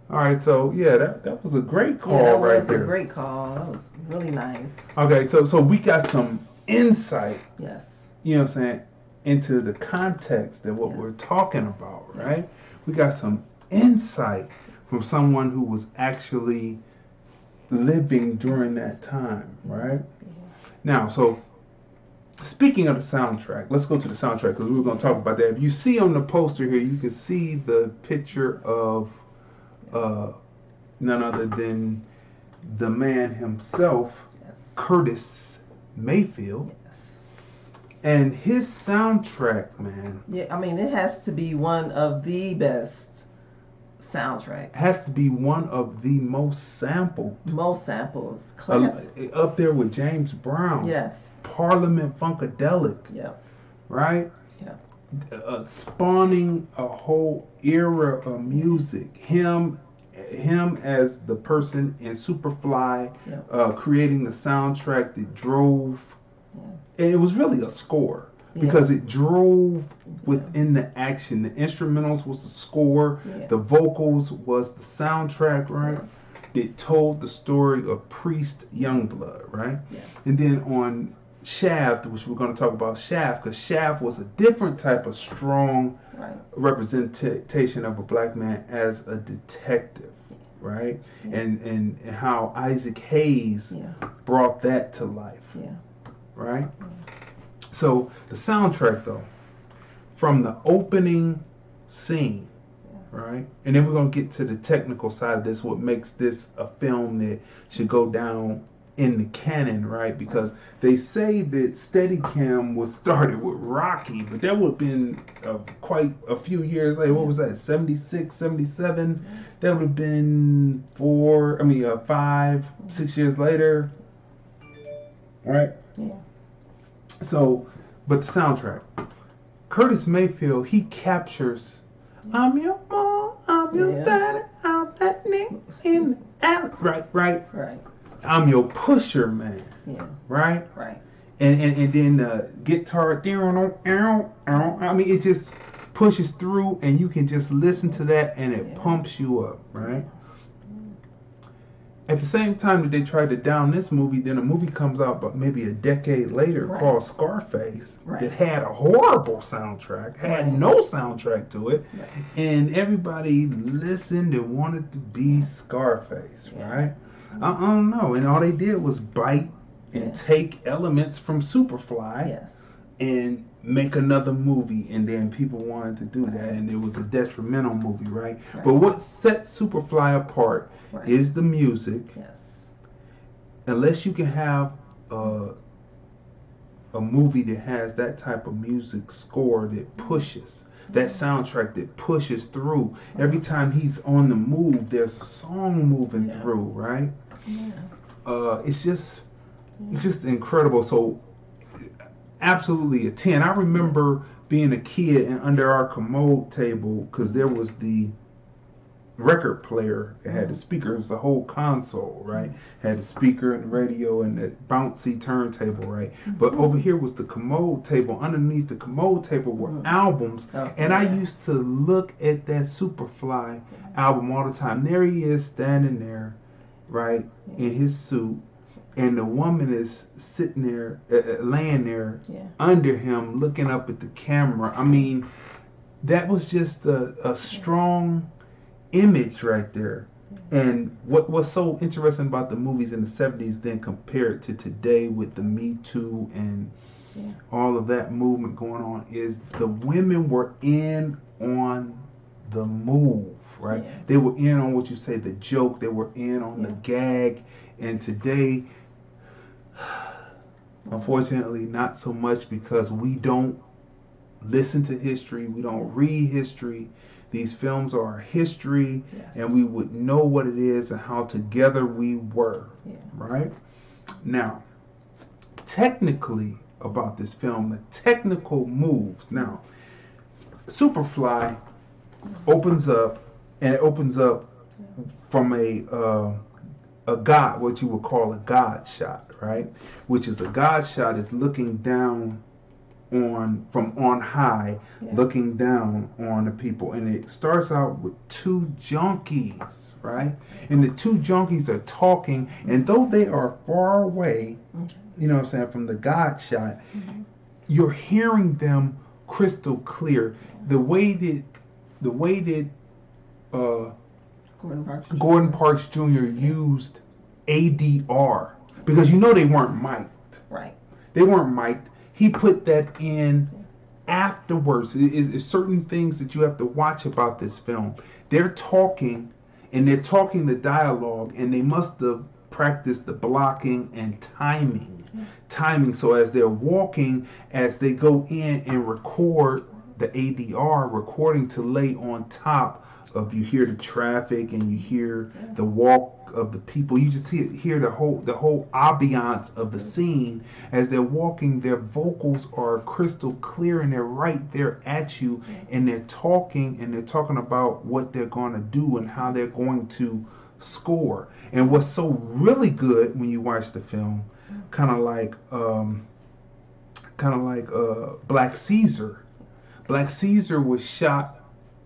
All right, so that was a great call right there. That was a great call. That was really nice. Okay, so we got some insight. Yes. You know what I'm saying? Into the context of what we're talking about, right? We got some insight from someone who was actually living during that time, right? Now, so speaking of the soundtrack, let's go to the soundtrack because we were going to talk about that. If you see on the poster here, you can see the picture of none other than the man himself, Curtis Mayfield. And his soundtrack, man. Yeah, I mean, it has to be one of the best soundtracks. Has to be one of the most sampled. Most samples. Classic. Up there with James Brown. Yes. Parliament Funkadelic. Yeah. Right? Yeah. Spawning a whole era of music. Him as the person in Superfly, creating the soundtrack that drove. And it was really a score because it drove within the action. The instrumentals was the score. The vocals was the soundtrack, right? It told the story of Priest Youngblood, right? And then on Shaft, which we're going to talk about Shaft, because Shaft was a different type of strong representation of a black man as a detective, right? And how Isaac Hayes brought that to life. Right? So the soundtrack though, from the opening scene, right? And then we're gonna get to the technical side of this, what makes this a film that should go down in the canon, right? Because they say that Steadicam was started with Rocky, but that would have been quite a few years later. What was that, 76, 77? That would have been 5, 6 years later. All right? Yeah. So, but the soundtrack, Curtis Mayfield, he captures, I'm your mom, I'm your daddy, I'm that nigga in the alley. Right. I'm your pusher, man. Yeah. Right. And then the guitar, I mean, it just pushes through, and you can just listen to that, and it pumps you up, right? at the same time that they tried to down this movie, then a movie comes out but maybe a decade later called Scarface that had a horrible soundtrack, had no soundtrack to it, and everybody listened and wanted to be Scarface, right? I don't know. And all they did was bite and take elements from Superfly and make another movie, and then people wanted to do that, and it was a detrimental movie, right? But what sets Superfly apart is the music. Unless you can have a movie that has that type of music score that pushes, that soundtrack that pushes through. Every time he's on the move, there's a song moving through, right? It's just incredible. So absolutely a 10. I remember being a kid and under our commode table, because there was the record player that had the speaker. It was a whole console, right? Had the speaker and the radio and the bouncy turntable, right? But over here was the commode table. Underneath the commode table were albums, and I used to look at that Superfly album all the time. There he is standing there, right, in his suit, and the woman is sitting there, laying there under him, looking up at the camera. I mean, that was just a strong image right there. And what was so interesting about the movies in the 70s then compared to today with the Me Too and all of that movement going on is the women were in on the move, right? They were in on what you say, the joke. They were in on the gag. And today, unfortunately, not so much, because we don't listen to history. We don't read history. These films are history, and we would know what it is and how together we were, right? Now, technically about this film, the technical moves. Now, Superfly opens up, and it opens up from a God, what you would call a God shot, right? Which is a God shot is looking down from on high, looking down on the people. And it starts out with two junkies, right? And the two junkies are talking, and though they are far away, you know what I'm saying, from the God shot, you're hearing them crystal clear. The way that Gordon Parks Jr. used ADR, because you know they weren't mic'd. Right. They weren't mic'd. He put that in afterwards. It's certain things that you have to watch about this film. They're talking, and they're talking the dialogue, and they must have practiced the blocking and timing. So as they're walking, as they go in and record the ADR recording to lay on top of, you hear the traffic and you hear the walk of the people. You just hear the whole ambiance of the scene as they're walking. Their vocals are crystal clear, and they're right there at you, and they're talking about what they're going to do and how they're going to score. And what's so really good when you watch the film, kind of like Black Caesar. Black Caesar was shot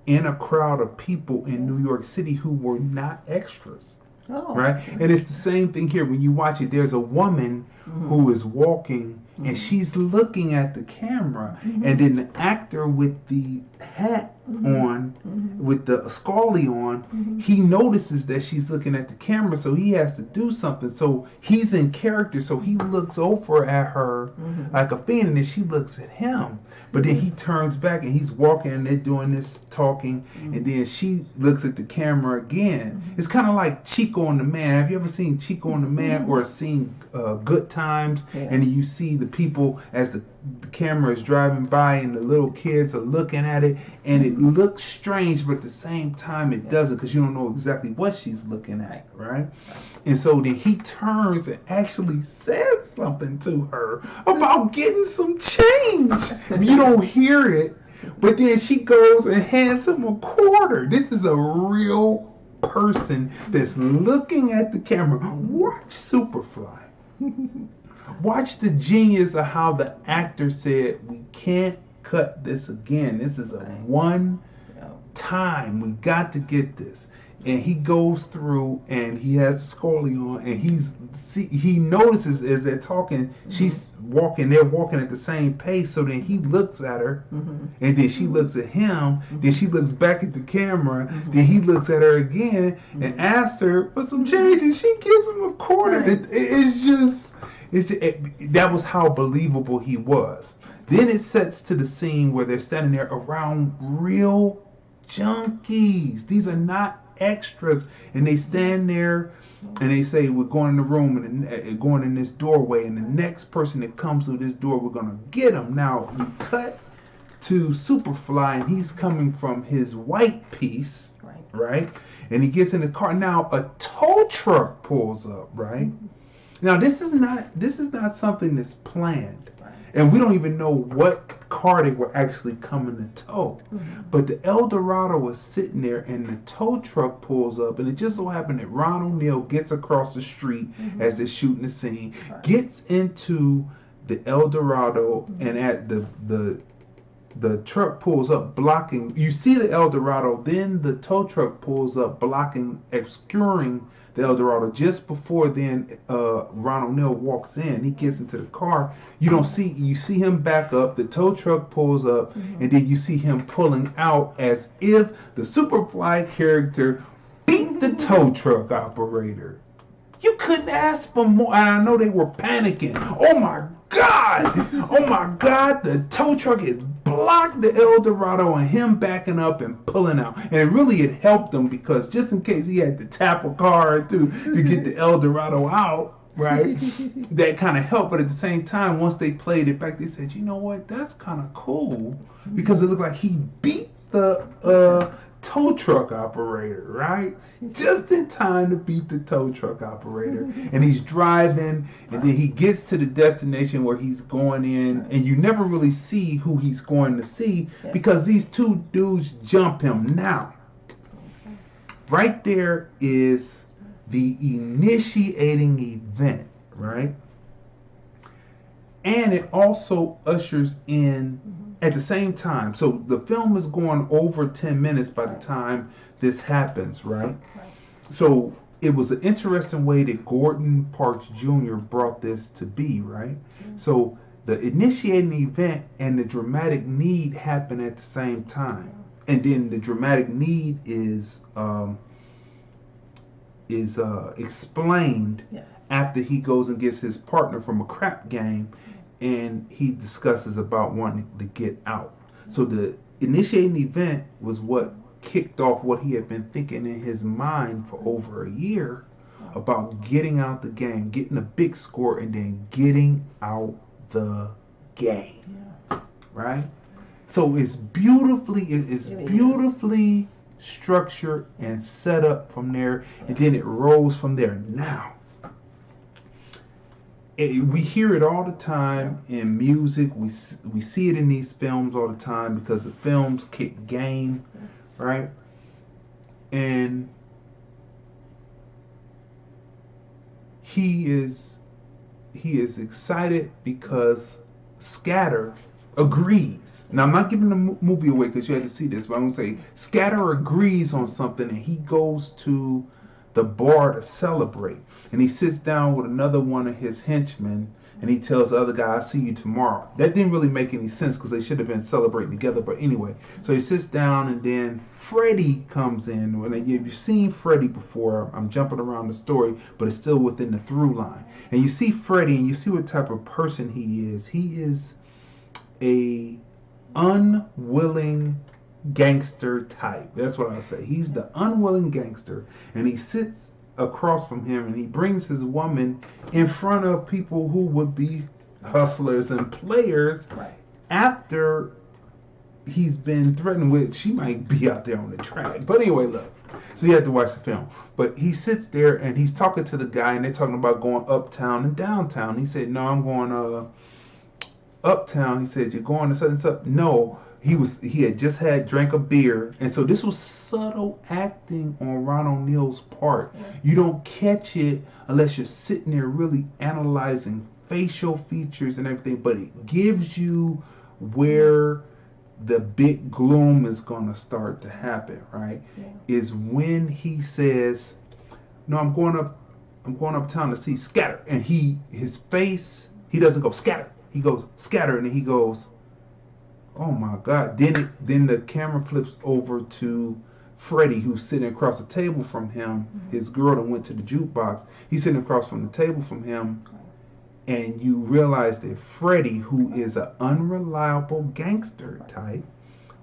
in a crowd of people in New York City who were not extras. Right? And it's the same thing here. When you watch it, there's a woman who is walking, and she's looking at the camera, and then the actor with the hat on, with the scully on, he notices that she's looking at the camera, so he has to do something. So he's in character, so he looks over at her like a fan, and then she looks at him. But then he turns back, and he's walking, and they're doing this talking, and then she looks at the camera again. It's kind of like Chico and the Man. Have you ever seen Chico and the Man, or seen Good Times? And then you see the people as the camera is driving by, and the little kids are looking at it, and it looks strange, but at the same time it doesn't, because you don't know exactly what she's looking at, right? And so then he turns and actually says something to her about getting some change. You don't hear it, but then she goes and hands him a quarter. This is a real person that's looking at the camera. Watch Superfly. Watch the genius of how the actor said, we can't cut this again. This is a one time. We got to get this. and he goes through and he has Scully on, and he notices as they're talking, she's walking, they're walking at the same pace. So then he looks at her, and then she looks at him. Then she looks back at the camera. Then he looks at her again and asks her for some change, and she gives him a quarter. Right. That was how believable he was. Then it sets to the scene where they're standing there around real junkies. These are not extras, and they stand there and they say, we're going in the room and going in this doorway, and the next person that comes through this door, we're gonna get him. Now you cut to Superfly, and he's coming from his white piece, right? And he gets in the car. Now a tow truck pulls up, right? Now this is not something that's planned, and we don't even know what car they were actually coming to tow. But the Eldorado was sitting there, and the tow truck pulls up, and it just so happened that Ron O'Neal gets across the street as they're shooting the scene, gets into the Eldorado, and at the truck pulls up blocking. You see the Eldorado, then the tow truck pulls up blocking, obscuring the Eldorado. Just before then, Ron O'Neal walks in. He gets into the car. You see him back up. The tow truck pulls up, and then you see him pulling out as if the Superfly character beat the tow truck operator. You couldn't ask for more. And I know they were panicking. Oh my God! Oh my God! The tow truck has blocked the Eldorado, and him backing up and pulling out. And it helped him, because just in case he had to tap a car to get the Eldorado out, right? That kind of helped. But at the same time, once they played it back, they said, you know what? That's kind of cool, because it looked like he beat the tow truck operator, right? Just in time to beat the tow truck operator. And he's driving, and then he gets to the destination where he's going in, and you never really see who he's going to see, because these two dudes jump him. Now, right there is the initiating event, right? And it also ushers in at the same time. So the film is going over 10 minutes by the time this happens, right? So it was an interesting way that Gordon Parks Jr. brought this to be, right? So the initiating event and the dramatic need happen at the same time. And then the dramatic need is explained after he goes and gets his partner from a crap game, and he discusses about wanting to get out. So the initiating event was what kicked off what he had been thinking in his mind for over a year about getting out the game, getting a big score, and then getting out the game. Right? So it's beautifully structured and set up from there, and then it rolls from there. Now, we hear it all the time in music. We see it in these films all the time, because the films kick game, right? And he is excited because Scatter agrees. Now, I'm not giving the movie away because you had to see this, but I'm going to say Scatter agrees on something, and he goes to the bar to celebrate. And he sits down with another one of his henchmen, and he tells the other guy, I'll see you tomorrow. That didn't really make any sense, because they should have been celebrating together. But anyway, so he sits down, and then Freddie comes in. If you've seen Freddie before, I'm jumping around the story, but it's still within the through line. And you see Freddie, and you see what type of person he is. He is a unwilling gangster type. That's what I'll say. He's the unwilling gangster, and he sits across from him, and he brings his woman in front of people who would be hustlers and players, after he's been threatened with, she might be out there on the track. But anyway, look, so you have to watch the film. But he sits there, and he's talking to the guy, and they're talking about going uptown and downtown. He said, no, I'm going uptown. He said, you're going to such and such. No, he had just drank a beer, and so this was subtle acting on Ron O'Neal's part. You don't catch it unless you're sitting there really analyzing facial features and everything, but it gives you where the big gloom is going to start to happen, right? Yeah. Is when he says, "No, I'm going uptown to see Scatter," and his face, he doesn't go scatter, he goes scatter, and then he goes, "Oh my God!" Then the camera flips over to Freddie, who's sitting across the table from him. His girl that went to the jukebox, he's sitting across from the table from him. And you realize that Freddie, who is an unreliable gangster type,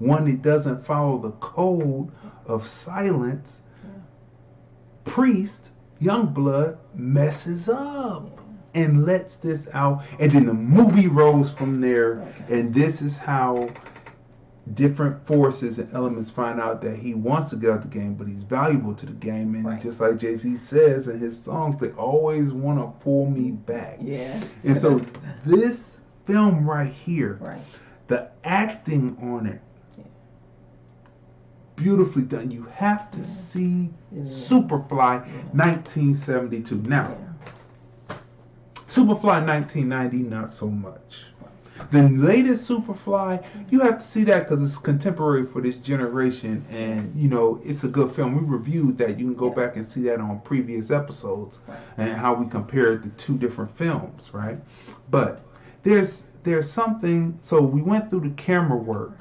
one that doesn't follow the code of silence, Priest, Youngblood, messes up and lets this out. And then the movie rolls from there. And this is how different forces and elements find out that he wants to get out the game, but he's valuable to the game. And just like Jay-Z says in his songs, they always want to pull me back. Yeah. And so this film right here, the acting on it, beautifully done. You have to see Superfly 1972. Now, Superfly 1990, not so much. The latest Superfly, you have to see that because it's contemporary for this generation, and it's a good film. We reviewed that. You can go back and see that on previous episodes and how we compared the two different films, right? But there's something. So we went through the camera work,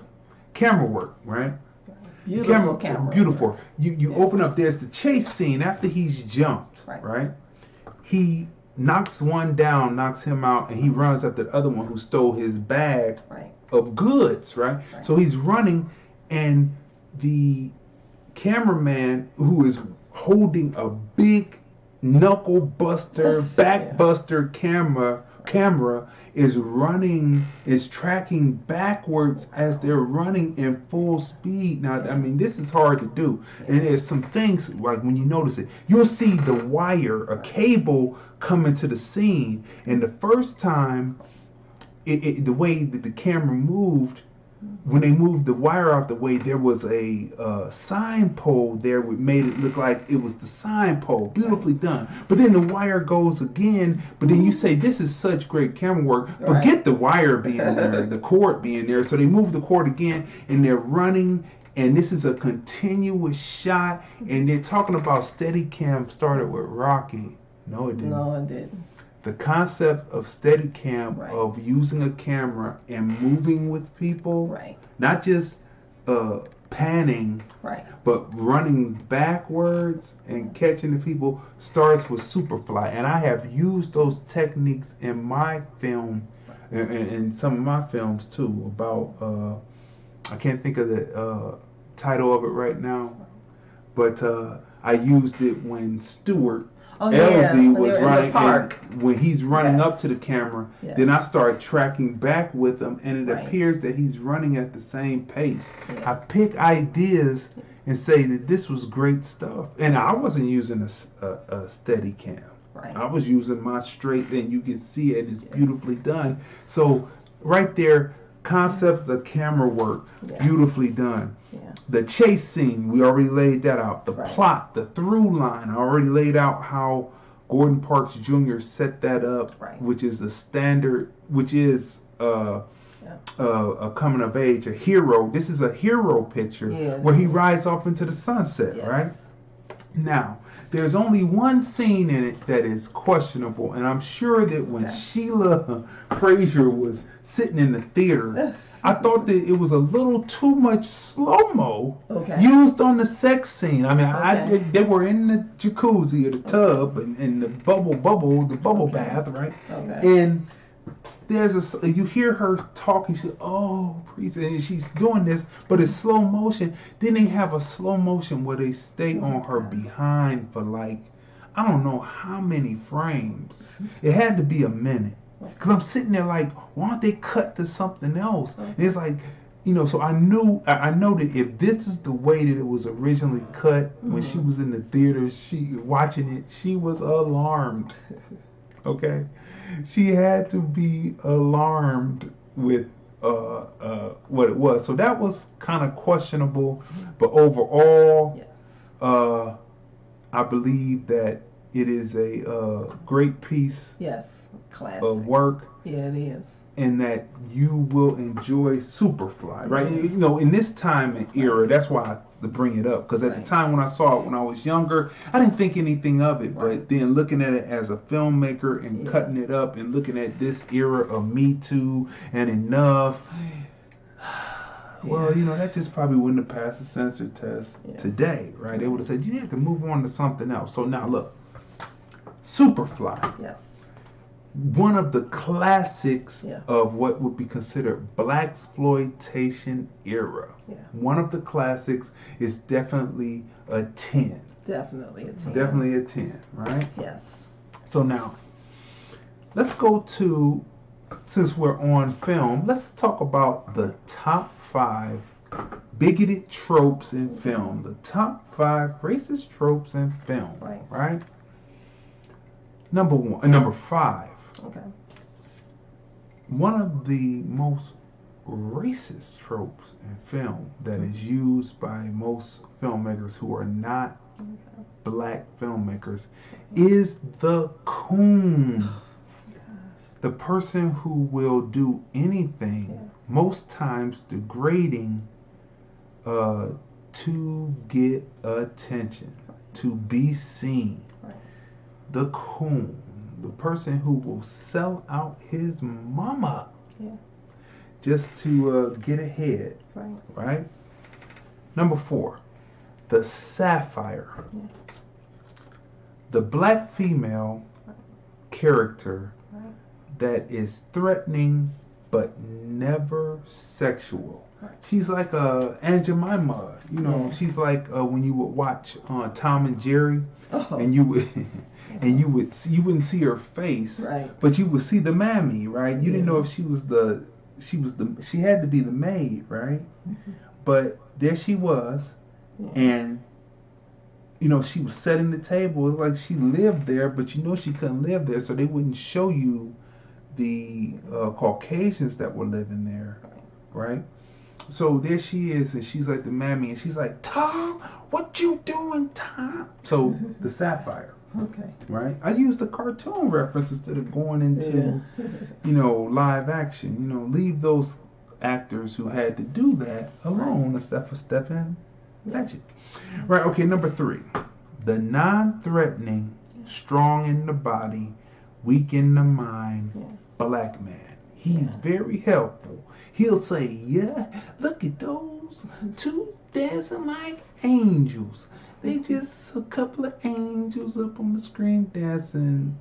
right? Beautiful camera. Beautiful. You open up. There's the chase scene after he's jumped, right? He knocks one down, knocks him out, and he runs after the other one who stole his bag of goods, right? So he's running, and the cameraman, who is holding a big knuckle buster, back buster camera, is tracking backwards as they're running in full speed. Now, I mean, this is hard to do. And there's some things, like when you notice it, you'll see the wire, a cable come into the scene. And the first time, the way that the camera moved, when they moved the wire out the way, there was a sign pole there which made it look like it was the sign pole. Beautifully done. But then the wire goes again, but then you say, this is such great camera work. Forget the wire being there, the cord being there. So they move the cord again, and they're running, and this is a continuous shot, and they're talking about Steadicam started with Rocky. No, it didn't. No, it didn't. The concept of Steadicam, of using a camera and moving with people, not just panning, but running backwards and catching the people, starts with Superfly. And I have used those techniques in my film, and some of my films too, about, I can't think of the title of it right now, but I used it when Stewart, Elsie was running, and when he's running up to the camera, then I start tracking back with him, and it appears that he's running at the same pace. I pick ideas and say that this was great stuff, and I wasn't using a Steadicam. I was using my straight, and you can see it. It's beautifully done. So right there, concepts of camera work, beautifully done. The chase scene, we already laid that out. The plot, the through line, I already laid out how Gordon Parks Jr. set that up, which is the standard, which is a coming of age, a hero. This is a hero picture where he rides off into the sunset, right? Now, there's only one scene in it that is questionable, and I'm sure that when Sheila Frazier was sitting in the theater, I thought that it was a little too much slow-mo used on the sex scene. I mean, they were in the jacuzzi or the tub and the bubble bath, right? And there's you hear her talking, she and she's doing this, but it's slow motion. Then they have a slow motion where they stay on her behind for like, I don't know how many frames. It had to be a minute. Because I'm sitting there like, why don't they cut to something else? And it's like, so I know that if this is the way that it was originally cut when she was in the theater, she watching it, she was alarmed. Okay? She had to be alarmed with what it was. So that was kind of questionable. But overall, I believe that it is a great piece classic of work. Yeah, it is. and that you will enjoy Superfly, right? You know, in this time and era, that's why I bring it up, because at the time when I saw it when I was younger, I didn't think anything of it, but then looking at it as a filmmaker and cutting it up and looking at this era of Me Too and Enough, well, you know, that just probably wouldn't have passed the censor test today, right? They would have said, you have to move on to something else. So now look, Superfly. Yes. One of the classics of what would be considered blaxploitation era. Yeah. One of the classics is definitely a 10. Definitely a 10. Definitely a 10, right? Yes. So now, let's go to, since we're on film, let's talk about the top 5 bigoted tropes in film. The top 5 racist tropes in film, right? Number 5. Okay. One of the most racist tropes in film that is used by most filmmakers who are not black filmmakers is the coon. The person who will do anything, most times degrading, to get attention, to be seen. The coon. The person who will sell out his mama just to get ahead, right? Number 4, the sapphire. The black female character that is threatening but never sexual. She's like Aunt Jemima, you know. She's like when you would watch Tom and Jerry, and you would. And you wouldn't see her face, but you would see the mammy, right? You didn't know if she had to be the maid, right? But there she was, and you know, she was setting the table. It was like she lived there, but you know she couldn't live there, so they wouldn't show you the Caucasians that were living there, right? So there she is, and she's like the mammy, and she's like, Tom, what you doing, Tom? So the sapphire. Okay. Right? I used the cartoon reference instead of going into, you know, live action. You know, leave those actors who had to do that alone instead of stepping magic. Right, okay, number 3. The non-threatening, strong in the body, weak in the mind, black man. He's very helpful. He'll say, look at those 2 dancing like angels. They just a couple of angels up on the screen dancing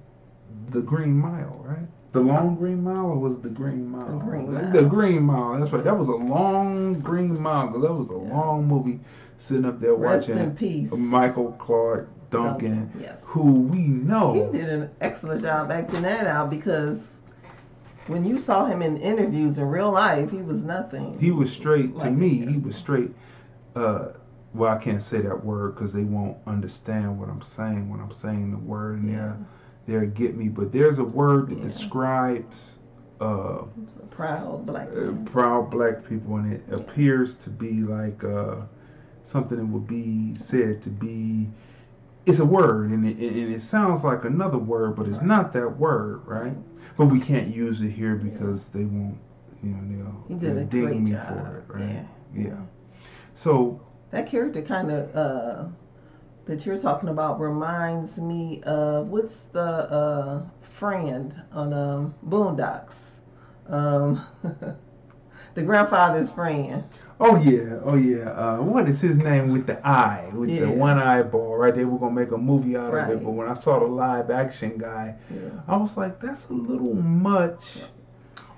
the Green Mile, right? The Long Green Mile, or was it the Green Mile? The Green Mile. The Green Mile, that's right. That was a long Green Mile, because that was a long movie, sitting up there watching in peace. Michael Clark Duncan, yes. who we know. He did an excellent job acting that out, because when you saw him in interviews in real life, he was nothing. He was straight, to me, he was straight. Well, I can't say that word because they won't understand what I'm saying when I'm saying the word, and they'll get me. But there's a word that describes proud black people, and it appears to be like something that would be said to be. It's a word, and it sounds like another word, but it's not that word, right? But we can't use it here because they won't, you know, they'll ding me for it, right? Yeah. So. That character kind of that you're talking about reminds me of, what's the friend on Boondocks? The grandfather's friend. Oh yeah. What is his name with the eye, with the one eyeball, right? They were gonna make a movie out of it, but when I saw the live action guy, I was like, that's a little much.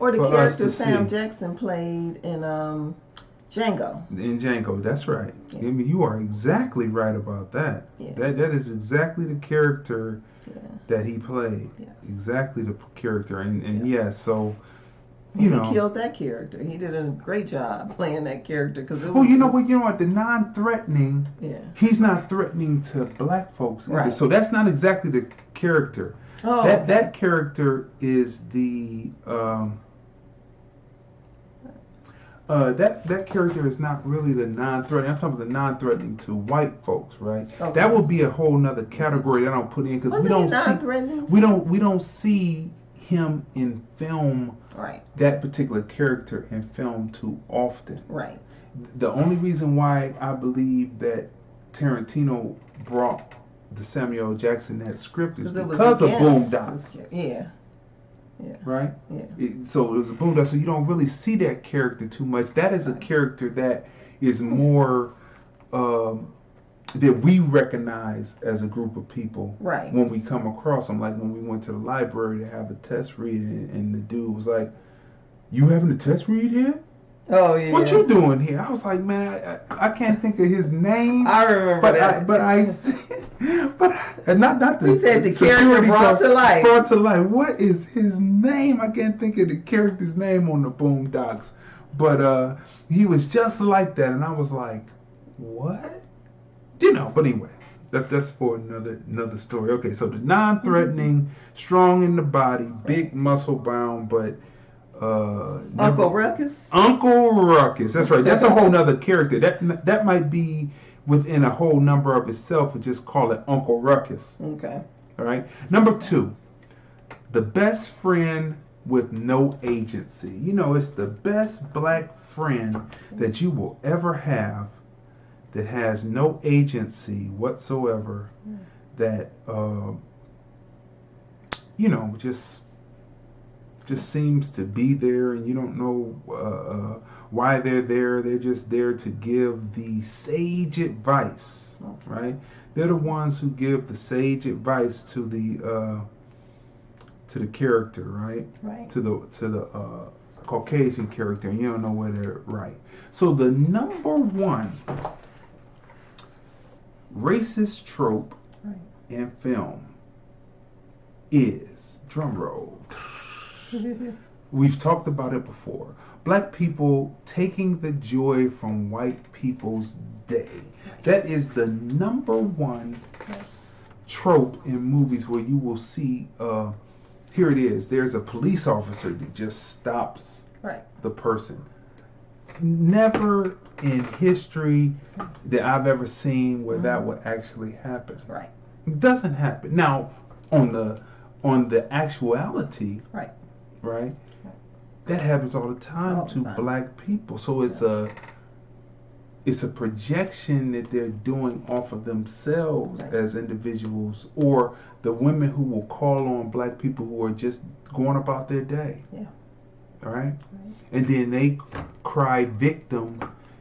Or the character Sam Jackson played in Django. In Django, that's right. I mean, you are exactly right about that. That is exactly the character that he played. Exactly the character, and so you know, he killed that character. He did a great job playing that character, because you know what? The non-threatening. He's not threatening to black folks either. So that's not exactly the character. That character is the. That character is not really the non-threatening. I'm talking about the non-threatening to white folks, right? Okay. That would be a whole nother category that I don't put in, because we don't see him in film, that particular character in film too often. Right. The only reason why I believe that Tarantino brought the Samuel L. Jackson that script is because of Boondocks. Yeah. Yeah. Right? Yeah. So it was a Boondocks, so you don't really see that character too much. That is a character that is more that we recognize as a group of people when we come across them. Like when we went to the library to have a test read, and the dude was like, "You having a test read here?" Oh yeah. What you doing here? I was like, man, I can't think of his name. I remember that. Not the. He said the character brought to life. Brought to life. What is his name? I can't think of the character's name on the Boondocks. But he was just like that, and I was like, what? You know. But anyway, that's for another story. Okay, so the non-threatening, strong in the body, big muscle bound, but. Uncle Ruckus. Uncle Ruckus. That's right. That's a whole nother character. That might be within a whole number of itself, and just call it Uncle Ruckus. Okay. All right. Number 2, the best friend with no agency. You know, it's the best black friend that you will ever have that has no agency whatsoever. That you know, just seems to be there, and you don't know why they're there. They're just there to give the sage advice, right? They're the ones who give the sage advice to the character, right? Right. To the Caucasian character, and you don't know whether they're right. So the number one racist trope in film is, drum roll, we've talked about it before, black people taking the joy from white people's day. That is the number one trope in movies where you will see, here it is, there's a police officer that just stops the person. Never in history that I've ever seen where that would actually happen. Right. It doesn't happen. Now, on the actuality, right? That happens all the time to black people. So it's a projection that they're doing off of themselves as individuals, or the women who will call on black people who are just going about their day. Yeah. All right? And then they cry victim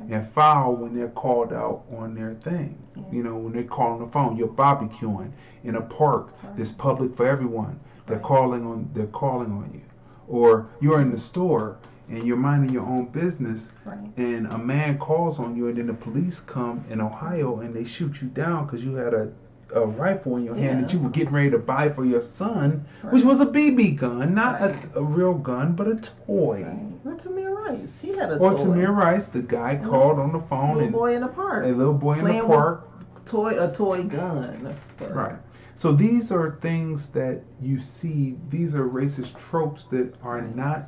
and foul when they're called out on their thing. Yeah. You know, when they call on the phone, you're barbecuing in a park that's public for everyone. They're calling on you. Or you're in the store and you're minding your own business, and a man calls on you, and then the police come in Ohio and they shoot you down because you had a rifle in your hand that you were getting ready to buy for your son, which was a BB gun, not a real gun, but a toy. Or Tamir Rice, he had a toy. Or Tamir Rice, the guy called on the phone. A little boy in the park. A little boy in the park. A toy gun. Right. So these are things that you see. These are racist tropes that are not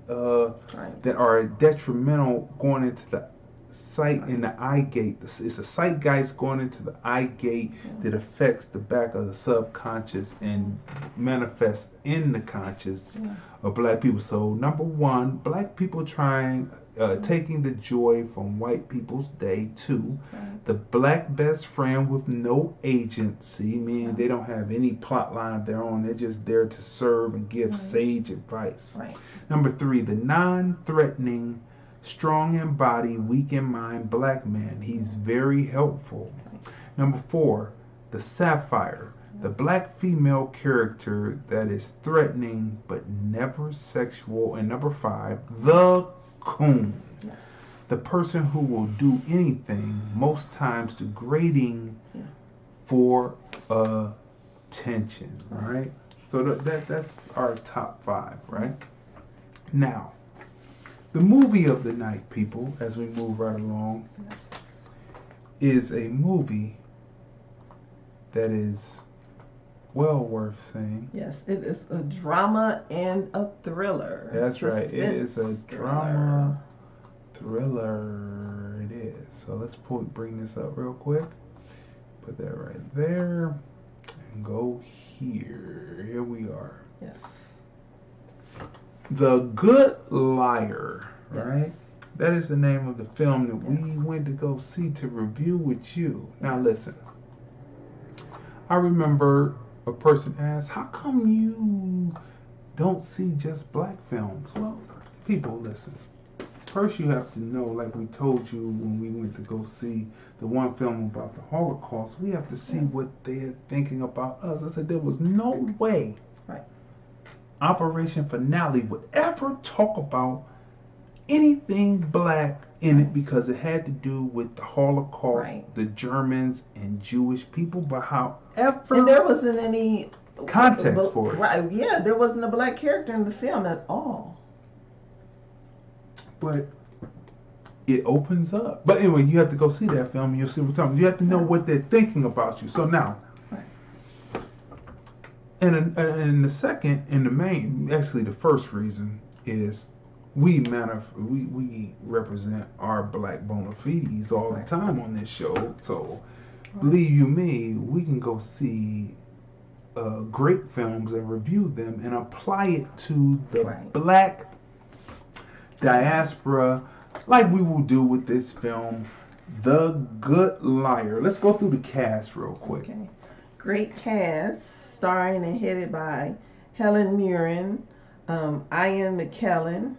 that are detrimental going into the sight in the eye gate. It's a zeitgeist going into the eye gate that affects the back of the subconscious and manifests in the conscious of black people. So number one, black people taking the joy from white people's day. 2, the black best friend with no agency, meaning they don't have any plot line of their own. They're just there to serve and give sage advice. Number 3, the non-threatening, strong in body, weak in mind black man. He's very helpful. Number 4, the sapphire, the black female character that is threatening but never sexual. And number 5, the coon, the person who will do anything, most times degrading for attention. Right? So that's our top 5, right? Now, the movie of the night, people, as we move right along, is a movie that is well worth seeing. Yes, it is a drama and a thriller. That's right. It is a drama thriller. It is. So let's bring this up real quick. Put that right there. And go here. Here we are. Yes. The Good Liar, Yes. right? That is the name of the film that we went to go see to review with you. Now listen, I remember a person asked, how come you don't see just black films? Well, people, listen. First you have to know, like we told you when we went to go see the one film about the Holocaust, we have to see what they're thinking about us. I said there was no way Operation Finale would ever talk about anything black in it because it had to do with the Holocaust, the Germans and Jewish people, but however... And there wasn't any... context for it. Right, yeah, there wasn't a black character in the film at all. But it opens up. But anyway, you have to go see that film and you'll see what we're talking about. You have to know what they're thinking about you. So now... And the second and the main, actually the first reason is we represent our black bona fides all the time on this show. So believe you me, we can go see great films and review them and apply it to the black diaspora like we will do with this film, The Good Liar. Let's go through the cast real quick. Okay. Great cast. Starring and headed by Helen Mirren, Ian McKellen,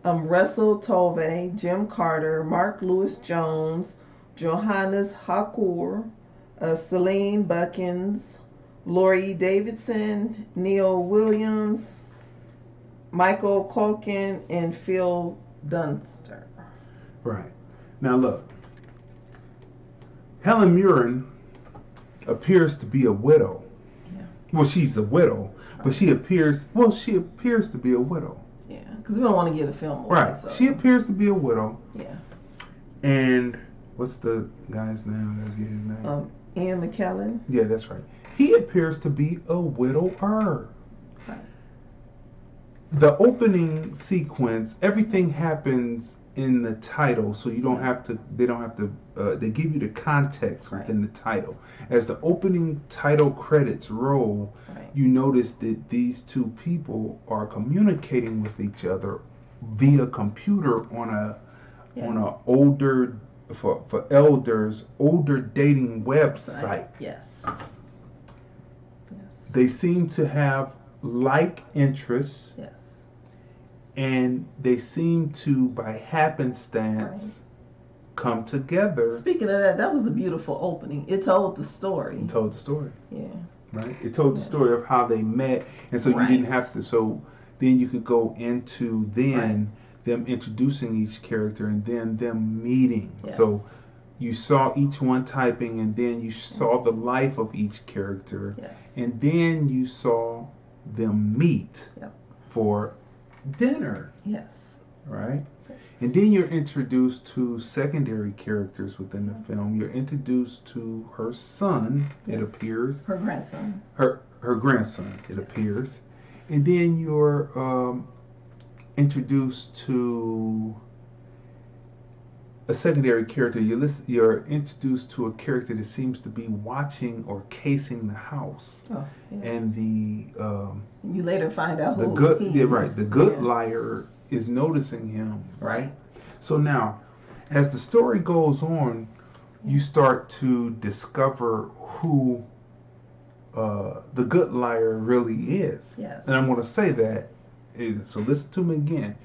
Russell Tovey, Jim Carter, Mark Lewis Jones, Johannes Hakoor, Celine Buckins, Laurie Davidson, Neil Williams, Michael Culkin, and Phil Dunster. Right. Now look, Helen Mirren appears to be a widow. Yeah. Well, she's a widow, but she appears to be a widow. Yeah, because we don't want to get a film away. Right. So. She appears to be a widow. Yeah. And what's the guy's name? Let's get his name. Ian McKellen. Yeah, that's right. He appears to be a widower. Right. The opening sequence, everything happens in the title, so you don't have to. They give you the context within the title. As the opening title credits roll, you notice that these two people are communicating with each other via computer on a older for elders older dating website. Yes. They seem to have like interests. Yes. And they seem to, by happenstance, come together. Speaking of that, that was a beautiful opening. It told the story. Yeah. Right? It told the story of how they met. And so you didn't have to, so then you could go into them introducing each character and then them meeting. Yes. So you saw each one typing and then you saw the life of each character. Yes. And then you saw them meet for dinner. Yes. Right? And then you're introduced to secondary characters within the film. You're introduced to her son, it appears. Her grandson. Her grandson, it appears. And then you're introduced to a secondary character. You're introduced to a character that seems to be watching or casing the house. Oh, yeah. And you later find out who he is. The good liar is noticing him, right? So now, as the story goes on, you start to discover who the good liar really is. Yes. And I'm going to say that. So listen to me again.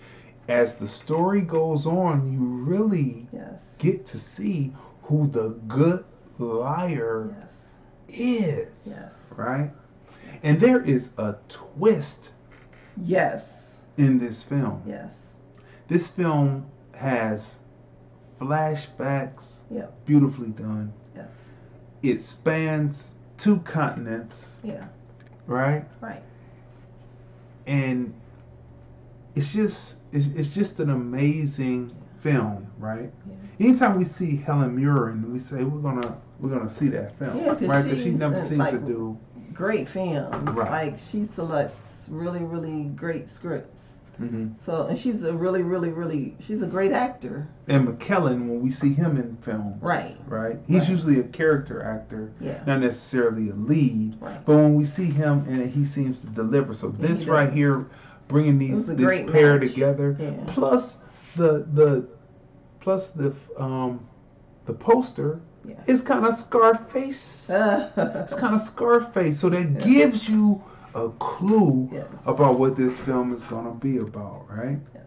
As the story goes on, you really get to see who the good liar is. Yes. Right? And there is a twist. Yes. In this film. Yes. This film has flashbacks. Yeah. Beautifully done. Yes. It spans 2 continents. Yeah. Right? Right. And it's just an amazing film, right? Yeah. Anytime we see Helen Mirren, we say we're gonna see that film, right? Because she never seems to do great films. Right. Like she selects really, really great scripts. So, and she's a she's a great actor. And McKellen, when we see him in film, right, he's usually a character actor, not necessarily a lead. Right. But when we see him, and he seems to deliver. So this right here, bringing this pair together, plus the poster. Yeah. It's kind of Scarface. It's kind of Scarface. So that gives you a clue about what this film is going to be about, right? Yes.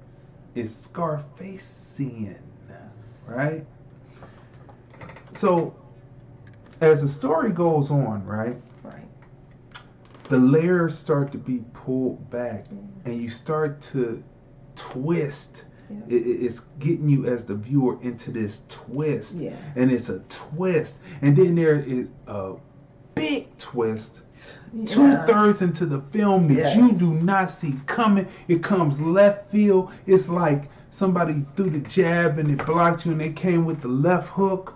It's Scarfacian, right? So as the story goes on, right? The layers start to be pulled back, and you start to twist. It's getting you as the viewer into this twist, and it's a twist, and then there is a big twist 2/3 into the film that you do not see coming. It comes left field. It's like somebody threw the jab and it blocked you, and they came with the left hook,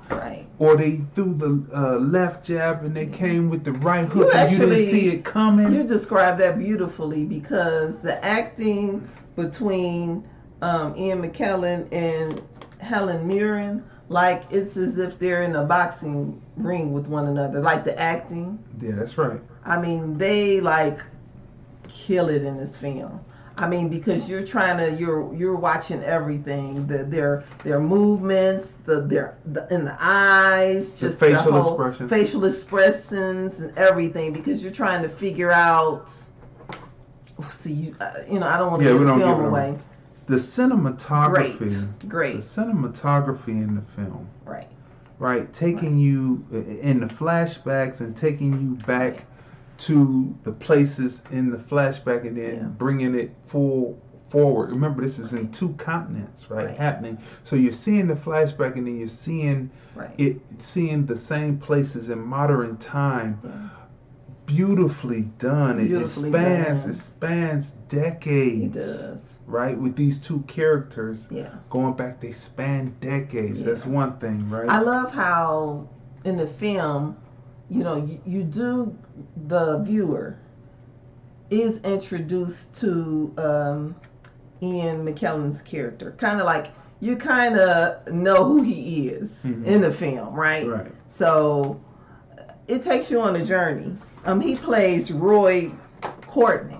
or they threw the left jab and they came with the right hook, and you didn't see it coming. You described that beautifully, because the acting between Ian McKellen and Helen Mirren, like it's as if they're in a boxing ring with one another. Like the acting. Yeah, that's right. I mean, they like kill it in this film. I mean, because you're watching everything, their movements, the in the eyes, just the facial expressions and everything, because you're trying to figure out. See, I don't want to give the film away. The cinematography, great. The cinematography in the film, right, taking you in the flashbacks and taking you back to the places in the flashback, and then bringing it full forward. Remember, this is in 2 continents, happening. So you're seeing the flashback, and then you're seeing seeing the same places in modern time. Yeah. Beautifully done. It spans decades. It does. Right, with these 2 characters going back, they span decades. That's one thing, right? I love how in the film, you do, the viewer is introduced to Ian McKellen's character. Kind of like, you kind of know who he is in the film, right? Right. So it takes you on a journey. He plays Roy Courtney.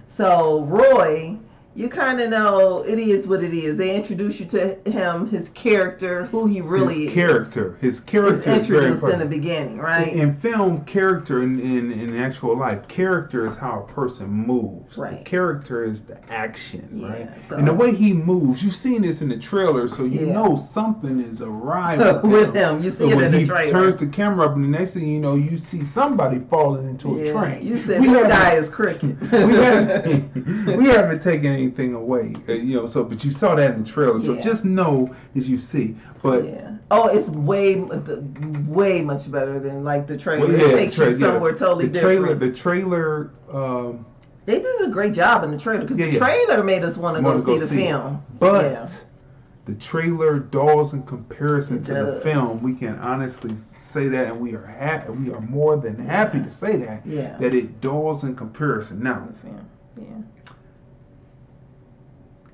So Roy, you kind of know it is what it is. They introduce you to him, his character, who he really is. His character is introduced in the beginning, right? In film, character, in actual life, character is how a person moves. Right. The character is the action, right? So, and the way he moves, you've seen this in the trailer, so you know something is awry with him. You see it in the trailer. When he turns the camera up, and the next thing you know, you see somebody falling into a train. You said, this guy is crooked. we haven't taken anything away, but you saw that in the trailer, so just know as you see. But it's way much better than like the trailer. It takes you somewhere totally different. The trailer they did a great job in the trailer, because the trailer made us want to go see the film. But the trailer dulls in comparison to the film. We can honestly say that, and we are more than happy to say that that it dulls in comparison. Now,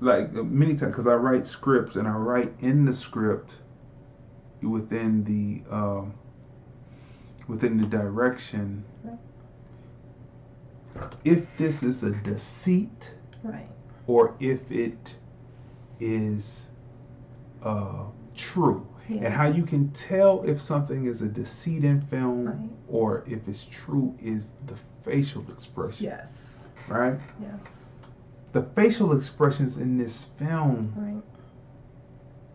like many times, because I write scripts, and I write in the script within the direction, if this is a deceit, or if it is true, and how you can tell if something is a deceit in film or if it's true is the facial expression. Yes. Right? Yes. The facial expressions in this film,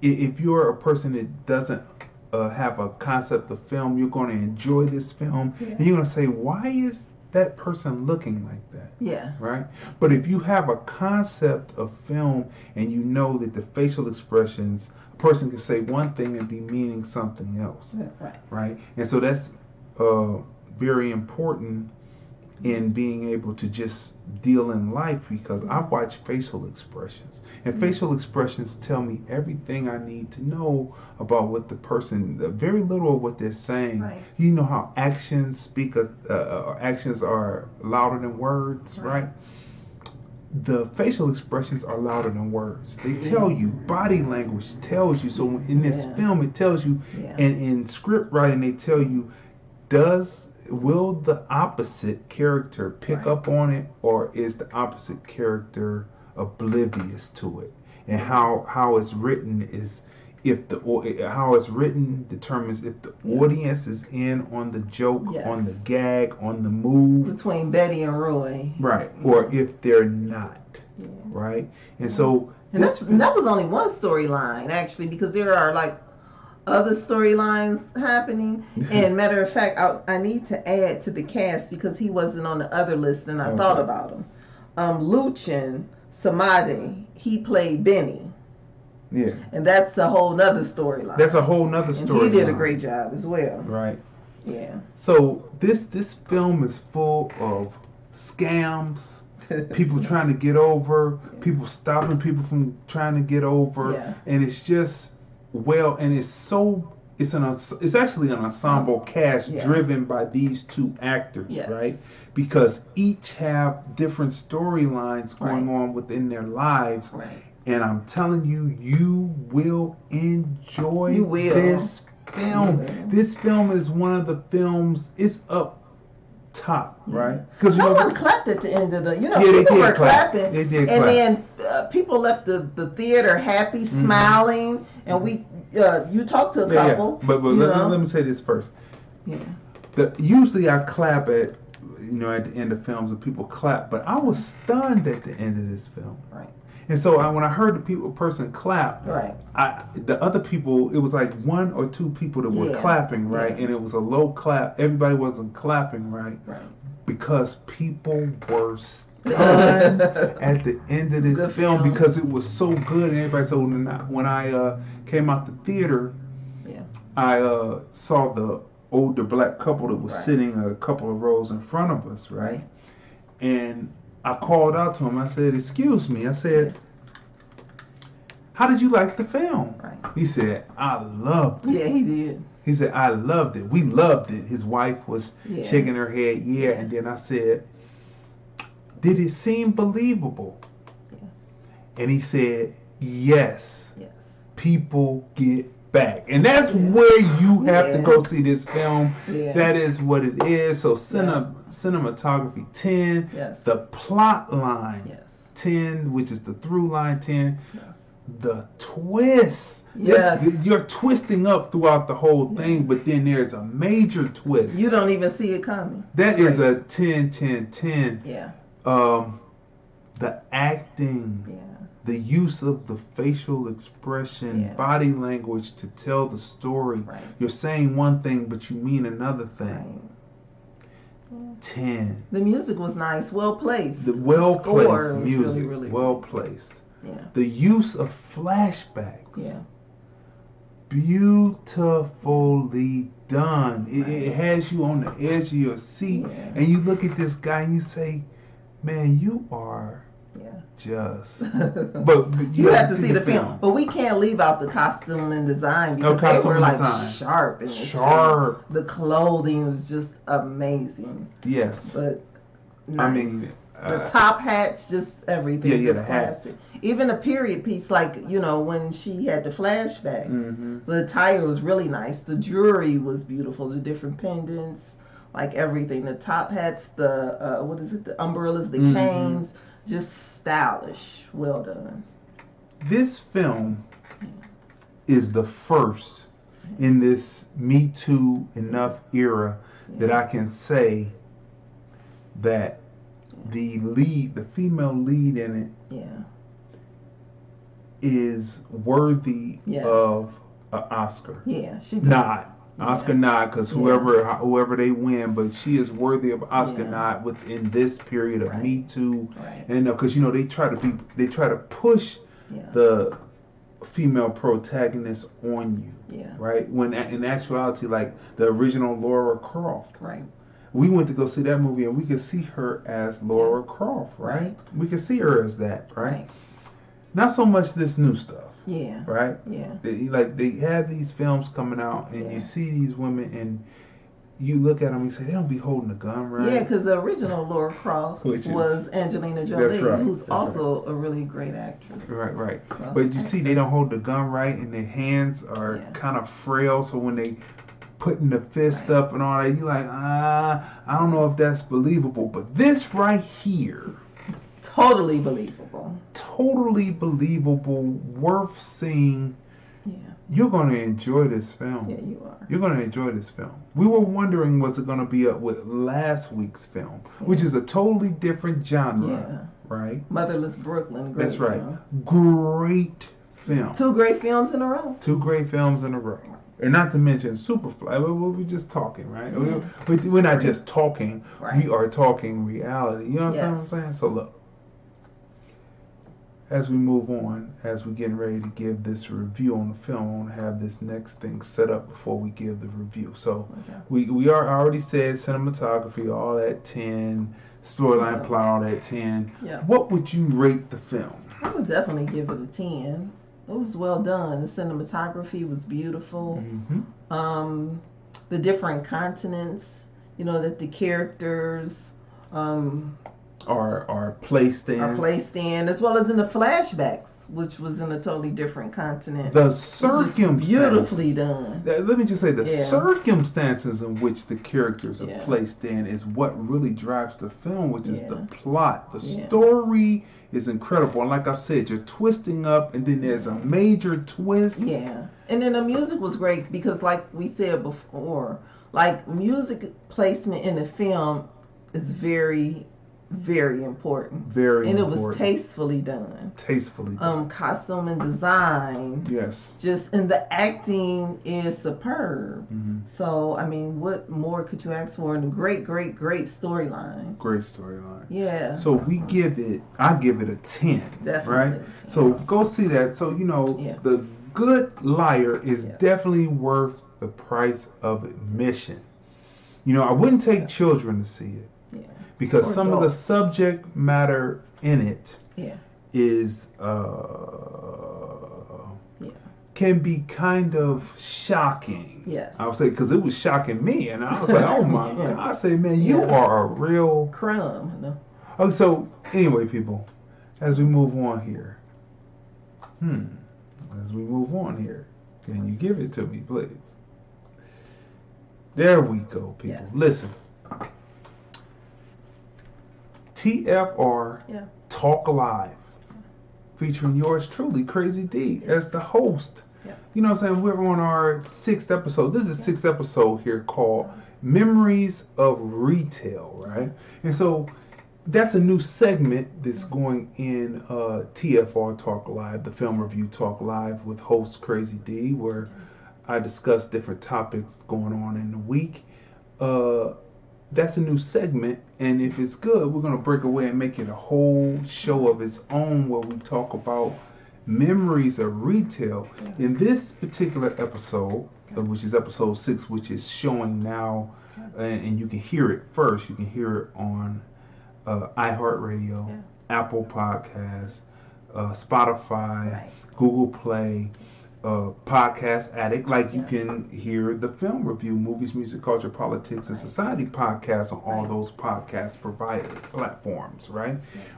if you're a person that doesn't have a concept of film, you're going to enjoy this film, and you're going to say, why is that person looking like that? Yeah. Right? But if you have a concept of film, and you know that the facial expressions, a person can say one thing and be meaning something else. Right? And so that's very important in being able to just deal in life, because I watch facial expressions, and facial expressions tell me everything I need to know about what the person, very little of what they're saying. You know how actions actions are louder than words, right? the facial expressions are louder than words. They tell you, body language tells you. So in this film, it tells you, and in script writing, they tell you, will the opposite character pick up on it, or is the opposite character oblivious to it? And how it's written is how it's written determines if the audience is in on the joke, on the gag, on the move. Between Betty and Roy. Right. Or if they're not. Yeah. Right? And so... And that was only one storyline, actually, because there are, like, other storylines happening. And matter of fact, I need to add to the cast, because he wasn't on the other list, and I thought about him. Luchin Samadi, he played Benny. Yeah. And that's a whole nother storyline. That's a whole nother story. He did a great job as well. Right. Yeah. So this film is full of scams, people trying to get over, people stopping people from trying to get over, and it's just it's actually an ensemble cast driven by these two actors, right? Because each have different storylines going on within their lives. Right. And I'm telling you, you will enjoy this film. This film is one of the films, it's up top, right? Because someone clapped at the end of the, people were clapping. They did clap. And then people left the theater happy, smiling, and you talked to a couple. But let me say this first. Yeah. Usually I clap at the end of films and people clap, but I was stunned at the end of this film. Right. And so when I heard the person clap, the other people, it was like one or two people that were clapping, right? And it was a low clap. Everybody wasn't clapping, right? Because people were stunned at the end of this film because it was so good. And everybody, so when I came out the theater, I saw the older black couple that was sitting a couple of rows in front of us, right? And I called out to him. I said, "Excuse me." I said, "How did you like the film?" Right. He said, "I loved it." Yeah, he did. He said, "I loved it. We loved it." His wife was shaking her head, And then I said, "Did it seem believable?" Yeah. And he said, Yes. People get back." And that's where you have to go see this film. Yeah. That is what it is. So cinematography 10, the plot line 10, which is the through line 10, the twist. Yes. You're twisting up throughout the whole thing, but then there's a major twist. You don't even see it coming. That is a 10, 10, 10. Yeah. The acting. Yeah. The use of the facial expression, body language to tell the story. Right. You're saying one thing, but you mean another thing. Right. 10. The music was nice, well placed. The well-placed music, really well placed. Yeah. The use of flashbacks. Yeah. Beautifully done. It has you on the edge of your seat, and you look at this guy and you say, "Man, you are." But you have to see the film. But we can't leave out the costume and design because they were like sharp. The clothing was just amazing. Yes. But nice. I mean, the top hats, just everything. Yeah, just classic. Even a period piece, like when she had the flashback, the attire was really nice. The jewelry was beautiful. The different pendants, like everything. The top hats, the the umbrellas, the canes, just stylish. Well done. This film is the first in this Me Too enough era that I can say that the female lead in it is worthy of an Oscar. Yeah, she did. Oscar nod, because whoever they win, but she is worthy of Oscar nod within this period of Me Too, and because they try to push the female protagonist on you, right? When in actuality, like the original Laura Croft, right? We went to go see that movie, and we could see her as Laura Croft, right? We could see her as that, right? Not so much this new stuff. Yeah. Right? Yeah. They have these films coming out and you see these women and you look at them and say, they don't be holding a gun, right? Yeah, because the original Laura Croft was Angelina Jolie, who's also a really great actress. Right. So, but you see, they don't hold the gun right, and their hands are kind of frail, so when they putting the fist up and all that, you're like, I don't know if that's believable. But this right here, totally believable. Totally believable, worth seeing. Yeah. You're going to enjoy this film. Yeah, you are. You're going to enjoy this film. We were wondering, was it going to be up with last week's film, which is a totally different genre, right? Motherless Brooklyn. Great That's right. Film. Great film. 2 great films in a row. 2 great films in a row. And not to mention Superfly. We're just talking, right? Yeah. We're not just talking. Right. We are talking reality. You know what I'm saying? So look. As we move on, as we're getting ready to give this review on the film, I want to have this next thing set up before we give the review. So we already said cinematography, all that 10, storyline plot, all that 10. Yeah. What would you rate the film? I would definitely give it a 10. It was well done. The cinematography was beautiful. Mm-hmm. The different continents, that the characters are placed in, as well as in the flashbacks, which was in a totally different continent. The circumstances, beautifully done. Let me just say, the circumstances in which the characters are placed in is what really drives the film, which is the plot. The story is incredible, and like I said, you're twisting up, and then there's a major twist. Yeah, and then the music was great because, like we said before, like music placement in the film is very, very important. And it was tastefully done. Costume and design. Yes. And the acting is superb. Mm-hmm. So, I mean, what more could you ask for? And a great, great, great storyline. Great storyline. Yeah. So I give it a 10. Definitely. Right? 10. So go see that. So, The Good Liar is definitely worth the price of admission. I wouldn't take children to see it. Because some of the subject matter in it is can be kind of shocking. Yes. I would say, because it was shocking me, and I was like, oh my God. I say, man, you are a real crumb. No. Oh, so anyway, people, as we move on here, can you give it to me, please? There we go, people. Yes. Listen. TFR Talk Live, featuring yours truly, Crazy D, as the host. Yeah. You know what I'm saying? We're on our 6th episode. This is 6th episode here called Memories of Retail, right? And so that's a new segment that's going in TFR Talk Live, the film review Talk Live with host Crazy D, where I discuss different topics going on in the week. That's a new segment, and if it's good, we're going to break away and make it a whole show of its own where we talk about memories of retail. In this particular episode, which is episode 6, which is showing now, and you can hear it first. You can hear it on iHeartRadio, Apple Podcasts, Spotify, Google Play, Podcast Addict. Like, you can hear the film review, Movies, Music, Culture, Politics, and Society podcast on all those podcast provider platforms, right?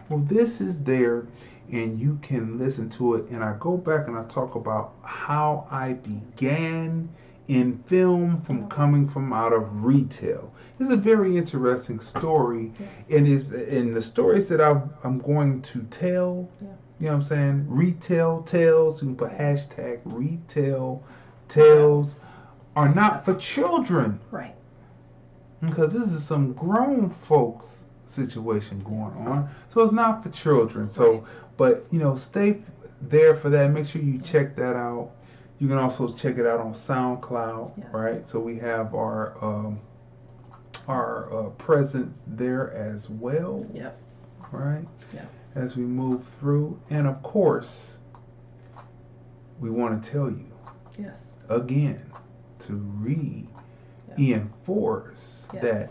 Well, this is there, and you can listen to it. And I go back and I talk about how I began in film from coming from out of retail. It's a very interesting story, and the stories that I'm going to tell. You know what I'm saying? Retail tales. You can put hashtag retail tales are not for children. Right. Because this is some grown folks situation going on. So it's not for children. So, but, stay there for that. Make sure you check that out. You can also check it out on SoundCloud, right? So we have our presence there as well. Yep. Right? Yep. As we move through. And of course, we want to tell you again to reinforce that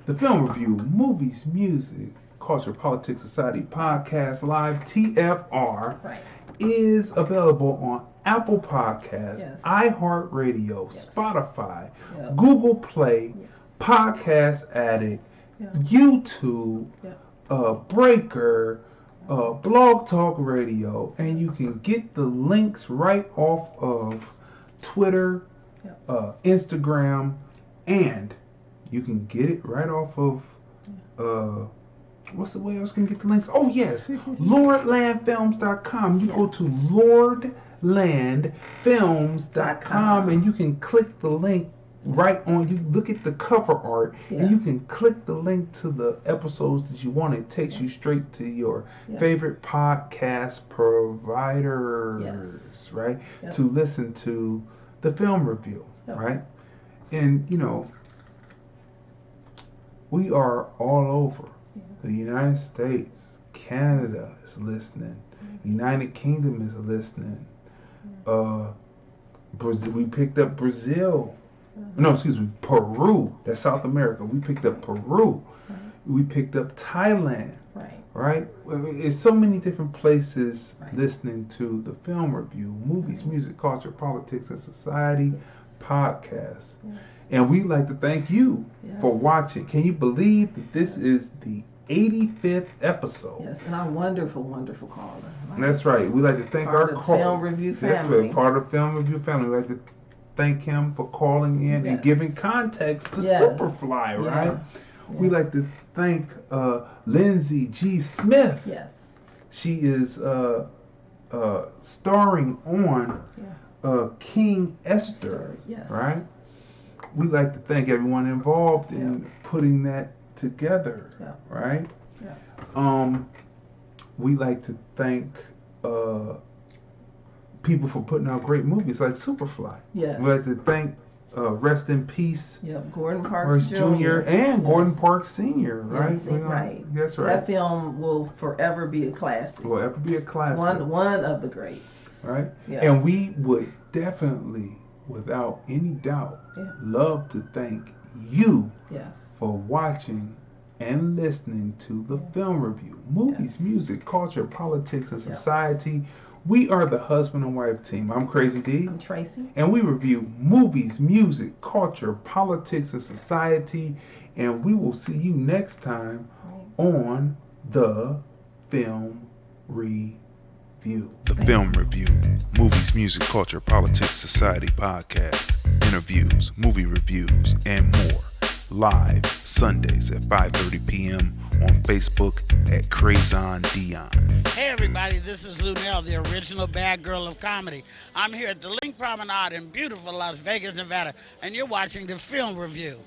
the film review, Movies, Music, Culture, Politics, Society podcast live, TFR, is available on Apple Podcasts, iHeartRadio, Spotify, Google Play, Podcast Addict, YouTube, Breaker, Blog Talk Radio, and you can get the links right off of Twitter, Instagram, and you can get it right off of what's the way I was going to get the links? Oh, yes. LordlandFilms.com. You go to LordlandFilms.com and you can click the link right on. You look at the cover art and you can click the link to the episodes that you want. It takes you straight to your favorite podcast providers, right? To listen to the film review, right? And, you know, we are all over. The United States, Canada is listening. United Kingdom is listening. Brazil, we picked up Brazil. No, excuse me, Peru. That's South America. We picked up Peru. We picked up Thailand. Right? It's so many different places listening to the film review, movies, music, culture, politics, and society podcast. And we'd like to thank you for watching. Can you believe that this is the 85th episode? Yes, and our wonderful, wonderful caller. That's right. We'd like to thank our caller. Film review family. That's right, part of the film review family. We'd like to thank him for calling in and giving context to Superfly, right? We'd like to thank Lindsey G. Smith. Yes. She is starring on King Ester, right? We'd like to thank everyone involved in putting that together, right? We'd like to thank people for putting out great movies like Superfly. We'd like to thank rest in peace, Gordon Parks Jr. and Gordon Parks Sr., right? Right. That's right. That film will forever be a classic. Will ever be a classic. One of the greats. Right? And we would definitely, without any doubt, love to thank you for watching and listening to the film review. Movies, music, culture, politics, and society. We are the husband and wife team. I'm Crazy D. I'm Tracy. And we review movies, music, culture, politics, and society. And we will see you next time on the Film Review. The Film Review. Movies, music, culture, politics, society podcast. Interviews, movie reviews, and more. Live Sundays at 5:30 p.m. on Facebook at Crazon Dion. Hey everybody, this is Lunell, the original bad girl of comedy. I'm here at the Link Promenade in beautiful Las Vegas, Nevada, and you're watching the Film Review.